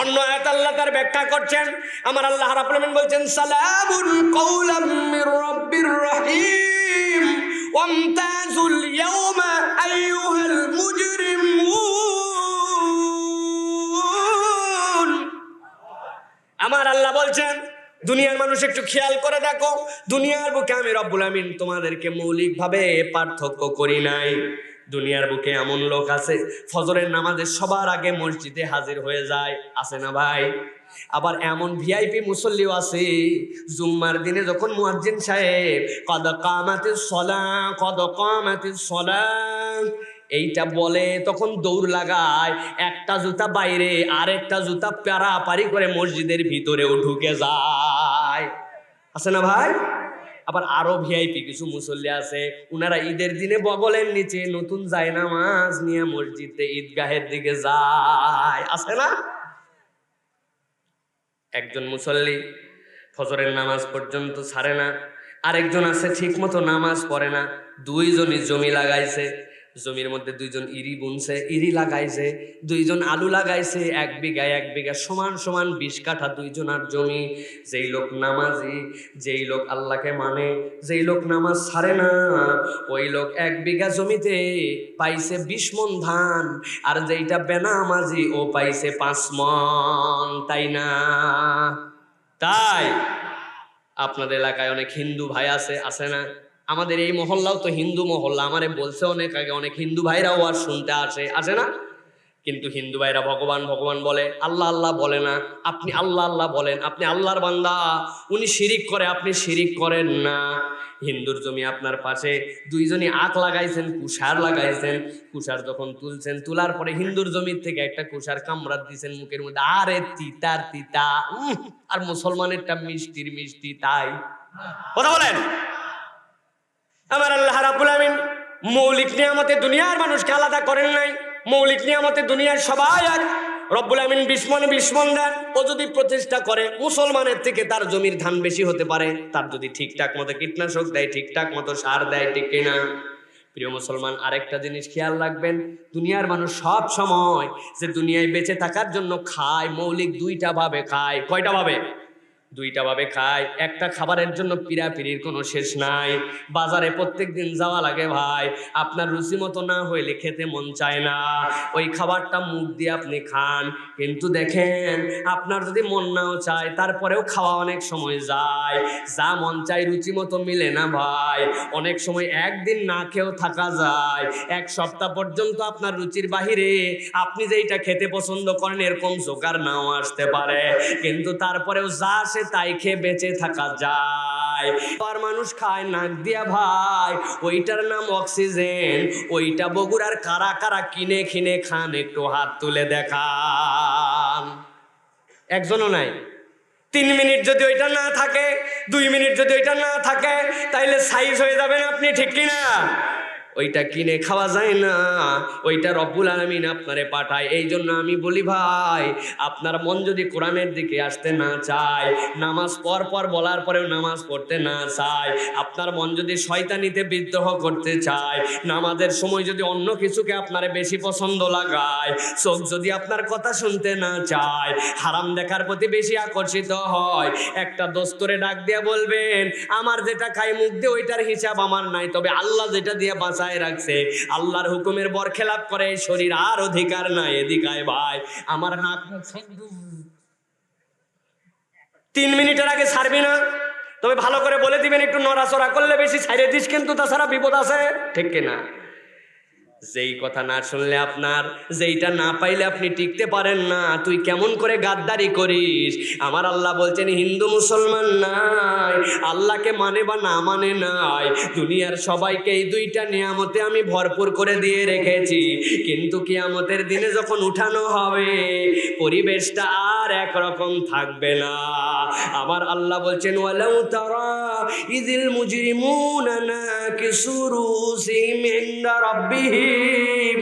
অন্য আয়াত আল্লাহ তার ব্যাখ্যা করছেন। আমার আল্লাহ রাব্বুল আলামিন বলছেন সালামুন কওলাম মির রাব্বির রহিম ওয়ামতাজুল ইয়াওমা আইয়ুহাল মুজরিমুন। আমার আল্লাহ বলছেন দুনিয়ার মানুষ একটু খেয়াল করে দেখো, দুনিয়ার বুকে আমি রব্বুল আমিন তোমাদেরকে মৌলিকভাবে পার্থক্য করি নাই। দুনিয়ার বুকে এমন লোক আছে ফজরের নামাজে সবার আগে মসজিদে হাজির হয়ে যায়, আছে না ভাই? আবার এমন ভিআইপি মুসল্লিও আছে, জুম্মার দিনে যখন মুয়াজ্জিন সাহেব কদ কামাতিস সালাহ কদ কামাতিস সালাহ এইটা বলে তখন দৌড় লাগায়, একটা জুতা বাইরে আরেকটা জুতা পারাপারি করে মসজিদের ভিতরেও ঢুকে যায়, আছে না ভাই? আবার আরো ভিআইপি কিছু মুসল্লি আছে, উনারা ঈদের দিনে বগলের নিচে নতুন জায়নামাজ নিয়ে মসজিদে ঈদগাহের দিকে যায়, আছে না? একজন মুসল্লি ফজরের নামাজ পর্যন্ত ছাড়ে না, আরেকজন আছে ঠিক মতো নামাজ পড়ে না। দুইজনই জমি লাগাইছে, জমির মধ্যে দুইজন ইরি বুনছে, ইরি লাগাইছে, দুইজন আলু লাগাইছে, 1 বিঘায় 1 বিঘা সমান সমান 20 কাঠা দুইজনার জমি। যেই লোক নামাজি, যেই লোক আল্লাহকে মানে, যেই লোক নামাজ ছাড়ে না, ওই লোক 1 বিঘা জমিতে পাইছে 20 মণ ধান, আর যেইটা বেনামাজি ও পাইছে 5 মণ, তাই না? তাই আপনাদের এলাকায় অনেক হিন্দু ভাই আছে, আছে না? আমাদের এই মহল্লাও তো হিন্দু মহল্লা, আমারে বলছে অনেক আগে, অনেক হিন্দু ভাইরাও আর শুনতে আসে, আসে না? কিন্তু হিন্দু ভাইরা ভগবান ভগবান বলে, আল্লাহ আল্লাহ বলে না। আপনি আল্লাহ আল্লাহ বলেন, আপনি আল্লাহর বান্দা, উনি শিরিক করে, আপনি শিরিক করেন না। হিন্দুর জমি আপনার পাশে, দুইজনই আখ লাগাইছেন, কুষার লাগাইছেন, কুষার যখন তুলছেন, তোলার পরে হিন্দুর জমির থেকে একটা কুষার কামড়াত দিয়েছেন মুখের মধ্যে, আরে তিতার তিতা, আর মুসলমানেরটা মিষ্টির মিষ্টি, তাই কথা বলেন। আমার আল্লাহ রাব্বুল আমিন মৌলিক নিয়ামতে দুনিয়ার মানুষকে আলাদা করেন নাই, মৌলিক নিয়ামতে দুনিয়ার সবাই এক। রব্বুল আমিন 20 মণ দেন, ও যদি প্রচেষ্টা করে মুসলমানের থেকে তার জমির ধান বেশি হতে পারে, তার যদি ঠিকঠাক মতো কীটনাশক দেয়, ঠিকঠাক মতো সার দেয়, ঠিক কিনা? প্রিয় মুসলমান, আরেকটা জিনিস খেয়াল রাখবেন, দুনিয়ার মানুষ সব সময় যে দুনিয়ায় বেঁচে থাকার জন্য খায়, মৌলিক 2টা ভাবে খায়। কয়টা ভাবে? 2টা ভাবে খায়। একটা খাবারের জন্য পিড়াপিড়ির কোনো শেষ নাই। বাজারে প্রত্যেক দিন যাওয়া লাগে ভাই, আপনার রুচি মতো না হইলে খেতে মন চায় না, ওই খাবারটা মুখ দিয়ে আপনি খান, কিন্তু দেখেন আপনার যদি মন নাও চায় তারপরেও খাওয়া অনেক সময় যায়, যা মন চায় রুচি মতো মিলে না ভাই। অনেক সময় একদিন না খেয়েও থাকা যায়, 1 সপ্তাহ পর্যন্ত আপনার রুচির বাহিরে আপনি যেইটা খেতে পছন্দ করেন এরকম জোগাড় নাও আসতে পারে, কিন্তু তারপরেও যা তাই খেয়ে বেঁচে থাকা যায়। আর মানুষ খায় নাক দিয়া ভাই, ওইটার নাম অক্সিজেন। ওইটা বগুড়ার কারা কারা কিনে কিনে খান, একটু হাত তুলে দেখান। একজনও নাই। 3 মিনিট যদি ওইটা না থাকে, 2 মিনিট যদি ওইটা না থাকে, তাইলে সাইজ হয়ে যাবেন আপনি, ঠিক কিনা? ওইটা কিনে খাওয়া যায় না, ওইটা রব্বুল আলামিন আপনারে পাঠায়। এই জন্য আমি বলি ভাই, আপনার মন যদি কোরআনের দিকে আসতে না চায়, নামাজ পর বলার পরেও নামাজ পড়তে না চায়, আপনার মন যদি শয়তানিতে বিদ্রোহ করতে চায়, নামাজের সময় যদি অন্য কিছুকে আপনারে বেশি পছন্দ লাগায়, চোখ যদি আপনার কথা শুনতে না চায়, হারাম দেখার প্রতি বেশি আকর্ষিত হয়, একটা দোস্তরে ডাক দিয়ে বলবেন, আমার যেটা খাই মুখ দিয়ে ওইটার হিসাব আমার নাই, তবে আল্লাহ যেটা দিয়ে বাঁচায় রাখছে, আল্লাহর হুকুমের বরখেলাপ করে শরীর আর অধিকার নাই এদিকায় ভাই। আমার নাক 3 মিনিটের আগে ছাড়বি না, তবে ভালো করে বলে দিবেন একটু নড়াচড়া করলে বেশি ছাইড়ে দিস, কিন্তু তাছাড়া বিপদ আছে, ঠিক কিনা? যেই কথা না শুনলে আপনার, যেইটা না পাইলে আপনি টিকতে পারেন না, তুই কেমন করে গাদ্দারি করিস? আমার আল্লাহ বলছেন হিন্দু মুসলমান নাই, আল্লাহকে মানে বা না মানে নাই, দুনিয়ার সবাইকে এই দুইটা নিয়ামতে আমি ভরপুর করে দিয়ে রেখেছি। কিন্তু কিয়ামতের দিনে যখন উঠানো হবে, পরিবেশটা আর একরকম থাকবে না। আমার আল্লাহ বলছেন ওয়ালাউ তারা ইযিল মুজরিমুনা নাকিসু রুসিহিম ইনদা রাব্বিহিম।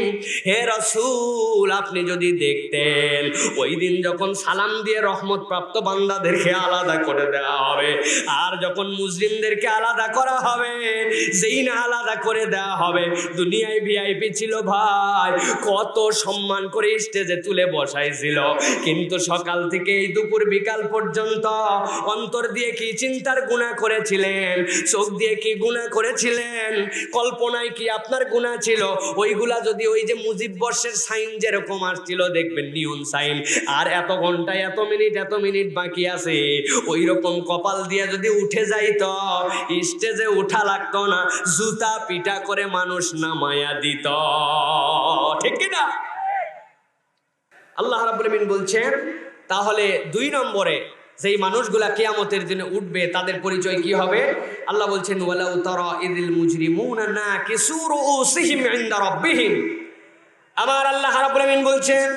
হে রাসূল, আপনি যদি দেখতেন ওই দিন যখন সালাম দিয়ে রহমত প্রাপ্ত বান্দাদেরকে আলাদা করে দেওয়া হবে, আর যখন মুসলিমদেরকে আলাদা করা হবে, যেই না আলাদা করে দেওয়া হবে, দুনিয়ায় ভিআইপি ছিল ভাই, কত সম্মান করে স্টেজে তুলে বসাইছিল, কিন্তু সকাল থেকে এই দুপুর বিকাল পর্যন্ত অন্তর দিয়ে কি চিন্তার গুনাহ করেছিলেন, চোখ দিয়ে কি গুনাহ করেছিলেন, কল্পনায় কি আপনার গুনাহ ছিল, ওইগুলা যদি ওই যে মুজিব বর্ষের সাইন যেরকম আসছিল দেখবেন নিয়ন সাইন, আর এত ঘন্টায় এত মিনিট বাকি আছে, ওই রকম কপাল দিয়ে যদি উঠে যাইতো, স্টেজে উঠা লাগতো না, জুতা পিটা করে মানুষ নামায়া দিত, ঠিক কিনা? আল্লাহ রাব্বুল আমিন বলছেন তাহলে 2 নম্বরে যেই মানুষগুলা কিয়ামতের দিনে উঠবে তাদের পরিচয় কি হবে? আল্লাহ বলছেন ওয়ালাউ তারা ইযিল মুজরিমুনা নাকিসু রুউসিহিম ইনদা রাব্বিহিম। আমার আল্লাহ রাব্বুল আমিন বলছেন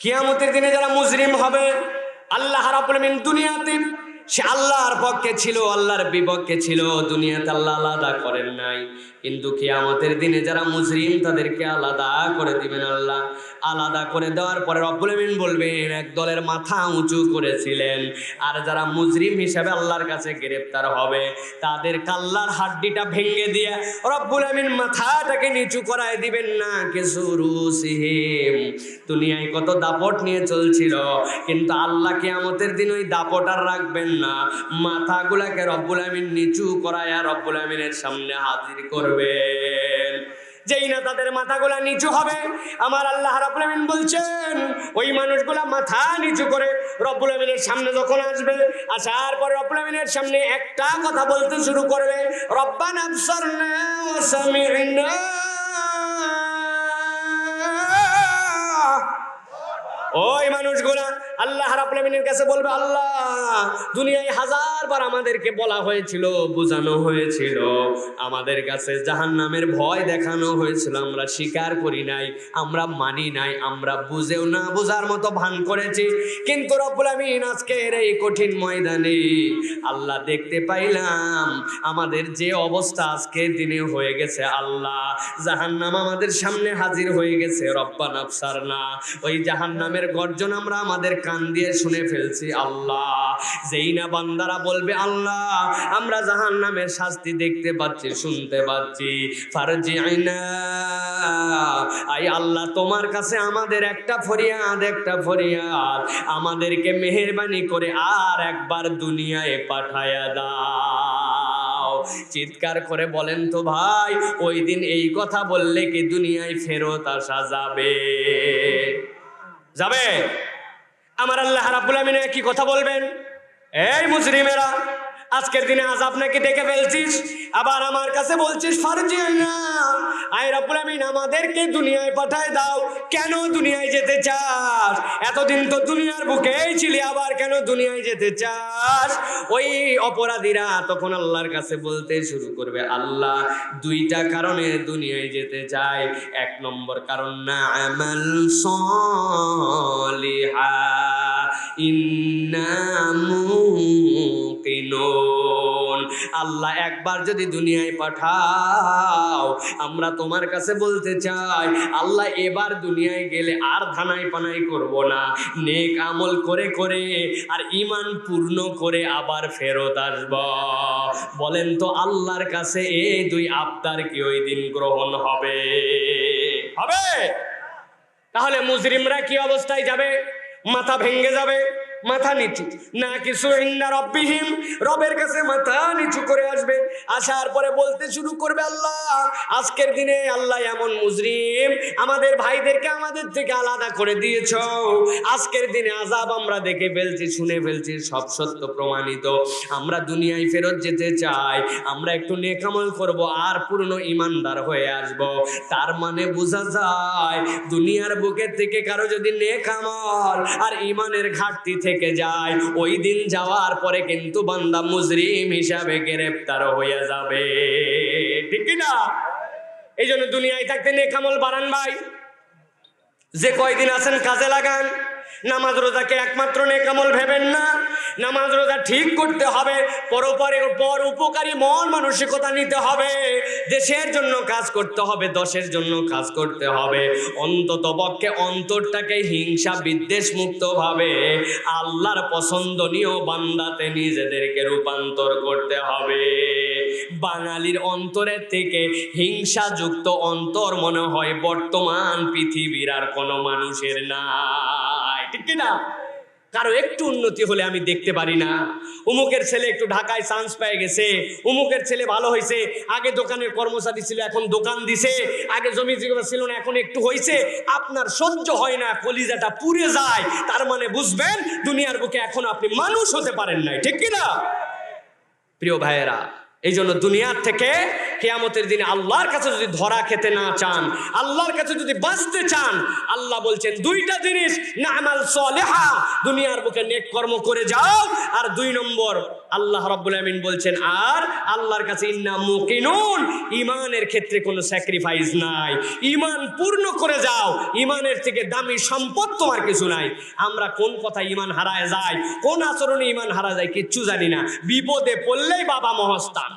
কিয়ামতের দিনে যারা মুজরিম হবে, আল্লাহ রাব্বুল আমিন দুনিয়াতে সে আল্লাহর পক্ষে ছিল, আল্লাহর বিপক্ষে ছিল, দুনিয়াতে আল্লাহ আলাদা করেন নাই, কিন্তু কিয়ামতের দিনে যারা মুজরিম তাদেরকে আলাদা করে দিবেন আল্লাহ। আলাদা করে দেওয়ার পরে রব্বুল আমিন বলবেন এক দলের মাথা উঁচু করেছিলেন, আর যারা মুজরিম হিসাবে আল্লাহর কাছে গ্রেফতার হবে তাদের কাল্লার হাড্ডিটা ভেঙে দিয়ে রব্বুল আমিন মাথাটাকে নিচু করায় দিবেন না কেসুরুসিহিম। দুনিয়ায় কত দাপট নিয়ে চলছিল, কিন্তু আল্লাহ কিয়ামতের দিন ওই দাপট আর রাখবেন না, মাথাগুলাকে রব্বুল আমিন নিচু করায় রব্বুল আমিনের সামনে হাজির করবেন। যেই না তাদের মাথাগুলা নিচু হবে, আমার আল্লাহ রাব্বুল আমিন বলছেন ওই মানুষগুলা মাথা নিচু করে রব্বুল আমিনের সামনে যখন আসবে, আসার পর রব্বুল আমিনের সামনে একটা কথা বলতে শুরু করবে, রব্বানা আবসারনা ওয়া সামি'না। ওই মানুষগুলা আল্লাহ রাব্বুল আমিনের কাছে বলবে, আল্লাহ দুনিয়ায় 1000 বার আমাদেরকে বলা হয়েছিল, বোঝানো হয়েছিল, আমাদের কাছে জাহান্নামের ভয় দেখানো হয়েছিল, আমরা স্বীকার করি নাই, আমরা মানি নাই, আমরা বুঝেও না বোঝার মতো ভান করেছি, কিন্তু রব্বুল আমিন আজকের এই কঠিন ময়দানে আল্লাহ দেখতে পাইলাম আমাদের যে অবস্থা আজকের দিনে হয়ে গেছে, আল্লাহ জাহান্নাম আমাদের সামনে হাজির হয়ে গেছে, রব্বানা আবসারনা। ওই জাহান্নামের গর্জন আমরা আমাদের কান দিয়ে শুনে ফেলছি আল্লাহ। যেই না বান্দারা বলবে আল্লাহ আমরা জাহান্নামের শাস্তি দেখতে পাচ্ছি, শুনতে পাচ্ছি, ফারজি'না, আই আল্লাহ তোমার কাছে আমাদের একটা ফরিয়াদ, আমাদেরকে মেহেরবানি করে আর একবার দুনিয়ায় পাঠায়া দাও। চিৎকার করে বলেন তো ভাই, ওই দিন এই কথা বললে কি দুনিয়ায় ফেরত আসা যাবে? যাবে? আমার আল্লাহ রাব্বুল আমিন কি কথা বলবেন, এই মুজরিমেরা আজকের দিনে আযাব নাকি ডেকে ফেলছিস, আবার আমার কাছে বলছিস ফারজি'না, আয় রব্বুল আমিন আমাদেরকে দুনিয়ায় পাঠায় দাও। কেন দুনিয়ায় যেতে চাস? এতদিন তো দুনিয়ার বুকেই ছিলি, আবার কেন দুনিয়ায় যেতে চাস? ওই অপরাধীরা তখন আল্লাহর কাছে বলতে শুরু করবে, আল্লাহ 2টা কারণে দুনিয়ায় যেতে চাই। 1 নম্বর কারণ না আমাল সলিহা ইন্না মুকিনুন, আল্লাহ একবার যদি দুনিয়ায় পাঠাও আমরা তোমার কাছে বলতে চাই, আল্লাহ এবার দুনিয়ায় গেলে আর ধানাই পানাই করব না, নেক আমল করে করে আর ঈমান পূর্ণ করে আবার ফেরত আসব। বলেন তো আল্লাহর কাছে এই 2 আবদার কি ওই দিন গ্রহণ হবে? হবে? তাহলে মুজরিমরা কি অবস্থায় যাবে? মাথা ভেঙে যাবে, মাথা নিচু, না কিছু ইন্না রব্বিহিম, রবের কাছে মাথা নিচু করে আসবে। আসার পরে বলতে শুরু করবে, আল্লাহ আজকের দিনে আল্লাহ এমন মুজরিম আমাদের ভাইদেরকে আমাদের থেকে আলাদা করে দিয়েছ, আজকের দিনে আযাব আমরা দেখে ফেলছি, শুনে ফেলছি, সব সত্য প্রমাণিত। আমরা দুনিয়ায় ফেরত যেতে চাই, আমরা একটু নেক আমল করব আর পূর্ণ ঈমানদার হয়ে আসব। তার মানে বোঝা যায় দুনিয়ার বুকের থেকে কারো যদি নেক আমল আর ঈমানের ঘাটতি থেকে যায়, ওই দিন যাওয়ার পরে কিন্তু বান্দা মুজরিম হিসাবে গ্রেফতার হয়ে যাবে, ঠিক কি না? এই জন্য দুনিয়ায় থাকতে নেক আমল বাড়ান ভাই, যে কয়দিন আছেন কাজে লাগান। নামাজ রোজাকে একমাত্র নেক আমল ভেবেন না, নামাজ রোজা ঠিক করতে হবে, পর উপকারী মন মানসিকতা নিতে হবে, দেশের জন্য কাজ করতে হবে, দশের জন্য কাজ করতে হবে, অন্তত পক্ষে অন্তরটাকে হিংসা বিদ্বেষ মুক্ত ভাবে আল্লাহর পছন্দনীয় বান্দাতে নিজেদেরকে রূপান্তর করতে হবে। বাঙালির অন্তরের থেকে হিংসাযুক্ত অন্তর মনে হয় বর্তমান পৃথিবীর আর কোনো মানুষের নাই, ঠিক কিনা? কারো একটু উন্নতি হলে আমি দেখতে পারি না, উমুকের ছেলে একটু ঢাকায় চান্স পেয়ে গেছে, উমুকের ছেলে ভালো হয়েছে, আগে দোকানের কর্মচারী ছিল এখন দোকান দিছে, আগে জমি জমা ছিল না এখন একটু হয়েছে, আপনার সহ্য হয় না, কলিজাটা পুড়ে যায়, তার মানে বুঝবেন দুনিয়ার বুকে এখন আপনি মানুষ হতে পারেন নাই, ঠিক কিনা? প্রিয় ভাইয়েরা, এই জন্য দুনিয়ার থেকে কিয়ামতের দিনে আল্লাহর কাছে যদি ধরা খেতে না চান, আল্লাহর কাছে যদি বাঁচতে চান, আল্লাহ বলছেন দুইটা জিনিস, না'মাল সালিহা, দুনিয়ার বুকে নেক কর্ম করে যাও, আর 2 নম্বর আল্লাহ রাব্বুল আমিন বলছেন আর আল্লাহর কাছে ইন্না মুকিনুন, ঈমানের ক্ষেত্রে কোনো স্যাক্রিফাইস নাই, ঈমান পূর্ণ করে যাও, ঈমানের থেকে দামি সম্পদ তোমার কিছু নাই। আমরা কোন কথা ঈমান হারায় যায়, কোন আচরণে ঈমান হারা যায় কিচ্ছু জানি না। বিপদে পড়লেই বাবা মহস্তান,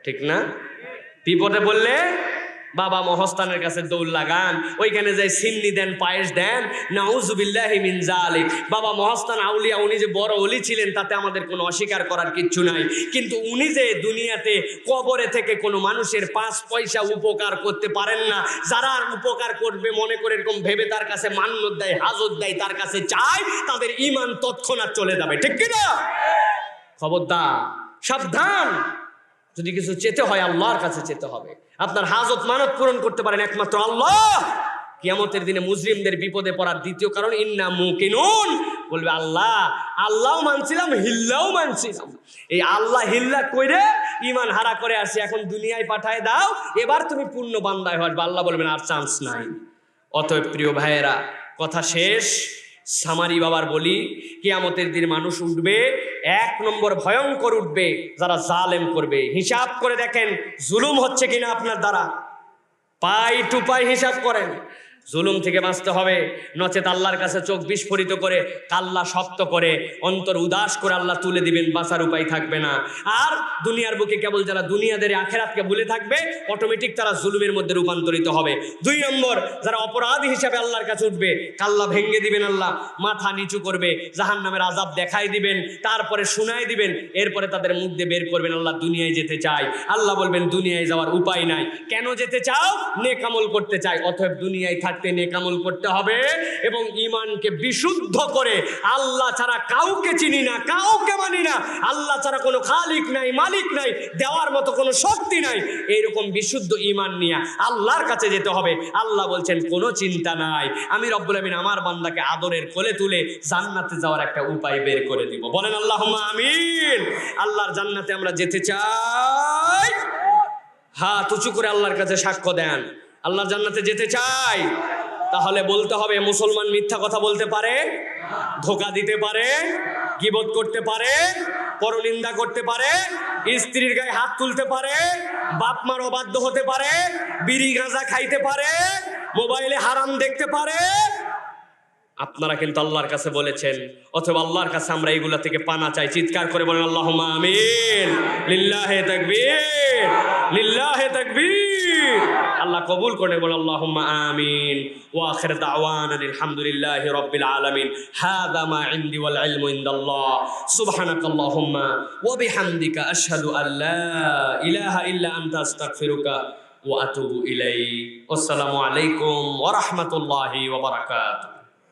ঠিক না? বিপদে বললে বাবা মহস্তানের কাছে দৌড় লাগান, ওইখানে যাই সিন্নি দেন, পায়েস দেন, নাউজুবিল্লাহি মিন যালিক। বাবা মহস্তান আউলিয়া, উনি যে বড় ওলি ছিলেন তাতে আমাদের কোনো অস্বীকার করার কিচ্ছু নাই, কিন্তু উনি যে দুনিয়াতে কবরে থেকে কোনো মানুষের 5 পয়সা উপকার করতে পারেন না, যারা উপকার করবে মনে করে এরকম ভেবে তার কাছে মান্নত দেয়, হাজত দেয়, তার কাছে চায়, তাদের ঈমান তৎক্ষণাৎ চলে যাবে, ঠিক কি না? খবরদার, সাবধান, যদি কিছু চেতে হয় আল্লাহর কাছে চেতে হবে। আপনার হাজত মানত পূরণ করতে পারেন একমাত্র আল্লাহ। কিয়ামতের দিনে মুজরিমদের বিপদে পড়ার দ্বিতীয় কারণ ইন্না মুকিনুন, বলবে আল্লাহ, আল্লাহও মানছিলাম, হিল্লাও মানছিলাম, এই আল্লাহ হিল্লা কইরে ঈমান হারা করে আসি, এখন দুনিয়ায় পাঠায় দাও, এবার তুমি পূর্ণ বান্দায় হওয়ার। আল্লাহ বলবেন আর চান্স নাই। অতএব প্রিয় ভাইয়েরা, কথা শেষ, সামারি বাবার বলি, কিয়ামতের দিন মানুষ উঠবে, 1 নম্বর ভয়ঙ্কর উঠবে যারা জালেম করবে। হিসাব করে দেখেন জুলুম হচ্ছে কিনা আপনার দ্বারা, পাই টু পাই হিসাব করেন। জুলুম থেকে বাঁচতে হবে, নচেত আল্লাহর কাছে চোখ বিস্ফোরিত করে, কাল্লা শক্ত করে, অন্তর উদাস করে আল্লাহ তুলে দিবেন, বাঁচার উপায় থাকবে না। আর দুনিয়ার বুকে কেবল যারা দুনিয়াদের আখেরাতকে ভুলে থাকবে, অটোমেটিক তারা জুলুমের মধ্যে রূপান্তরিত হবে। 2 নম্বর যারা অপরাধী হিসাবে আল্লাহর কাছে উঠবে, কাল্লা ভেঙে দিবেন আল্লাহ, মাথা নিচু করবে, জাহান্নামের আযাব দেখাই দিবেন, তারপরে শুনাই দিবেন, এরপরে তাদের মুখ দিয়ে বের করবেন আল্লাহ দুনিয়ায় যেতে চাই। আল্লাহ বলবেন দুনিয়ায় যাওয়ার উপায় নাই। কেন যেতে চাও? নেক আমল করতে চাই। অতএব দুনিয়ায় থাকতে নেক আমল করতে হবে এবং ঈমানকে বিশুদ্ধ করে, আল্লাহ ছাড়া কাউকে চিনি না, কাউকে মানি না, আল্লাহ ছাড়া কোনো খালিক নাই, মালিক নাই, দেওয়ার মতো কোনো শক্তি নাই, এইরকম বিশুদ্ধ ঈমান নিয়ে আল্লাহর কাছে যেতে হবে। আল্লাহ বলছেন কোনো চিন্তা নাই, আমি রব্বুল আমিন আমার বান্দাকে আদরের কোলে তুলে জান্নাতে যাওয়ার একটা উপায় বের করে দিব। বলেন আল্লাহুম্মা আমিন। আল্লাহর জান্নাতে আমরা যেতে চাই, হাত উঁচু করে আল্লাহর কাছে সাক্ষ্য দেন, আল্লাহর জান্নাতে যেতে চাই। তাহলে বলতে হবে মুসলমান মিথ্যা কথা বলতে পারে, ধোঁকা দিতে পারে, গীবত করতে পারে, পরনিন্দা করতে পারে, স্ত্রীর গায়ে হাত তুলতে পারে, বাপ মার অবাধ্য হতে পারে, বিড়ি গাঁজা খাইতে পারে, মোবাইলে হারাম দেখতে পারে। আপনারা কিন্তু আল্লাহর কাছে বলেছেন, অথবা আল্লাহর কাছে আমরা এইগুলা থেকে পানা চাই। চিৎকার করে বলেন আল্লাহুম্মা আমিন। লিল্লাহি তাকবীর, লিল্লাহি তাকবীর। আল্লাহ কবুল করে বলেন আল্লাহুম্মা আমিন। ওয়া আখির দাওয়ানা আলহামদুলিল্লাহি রাব্বিল আলামিন। হাযা মা ইনদি ওয়াল ইলমু ইনদাল্লাহ। সুবহানাকাল্লাহুম্মা ওয়া বিহামদিকা আশহাদু আল লা ইলাহা ইল্লা আনতা আস্তাগফিরুকা ওয়া আতুবু ইলাইক। আসসালামু আলাইকুম ওয়া রাহমাতুল্লাহি ওয়া বারাকাতুহু।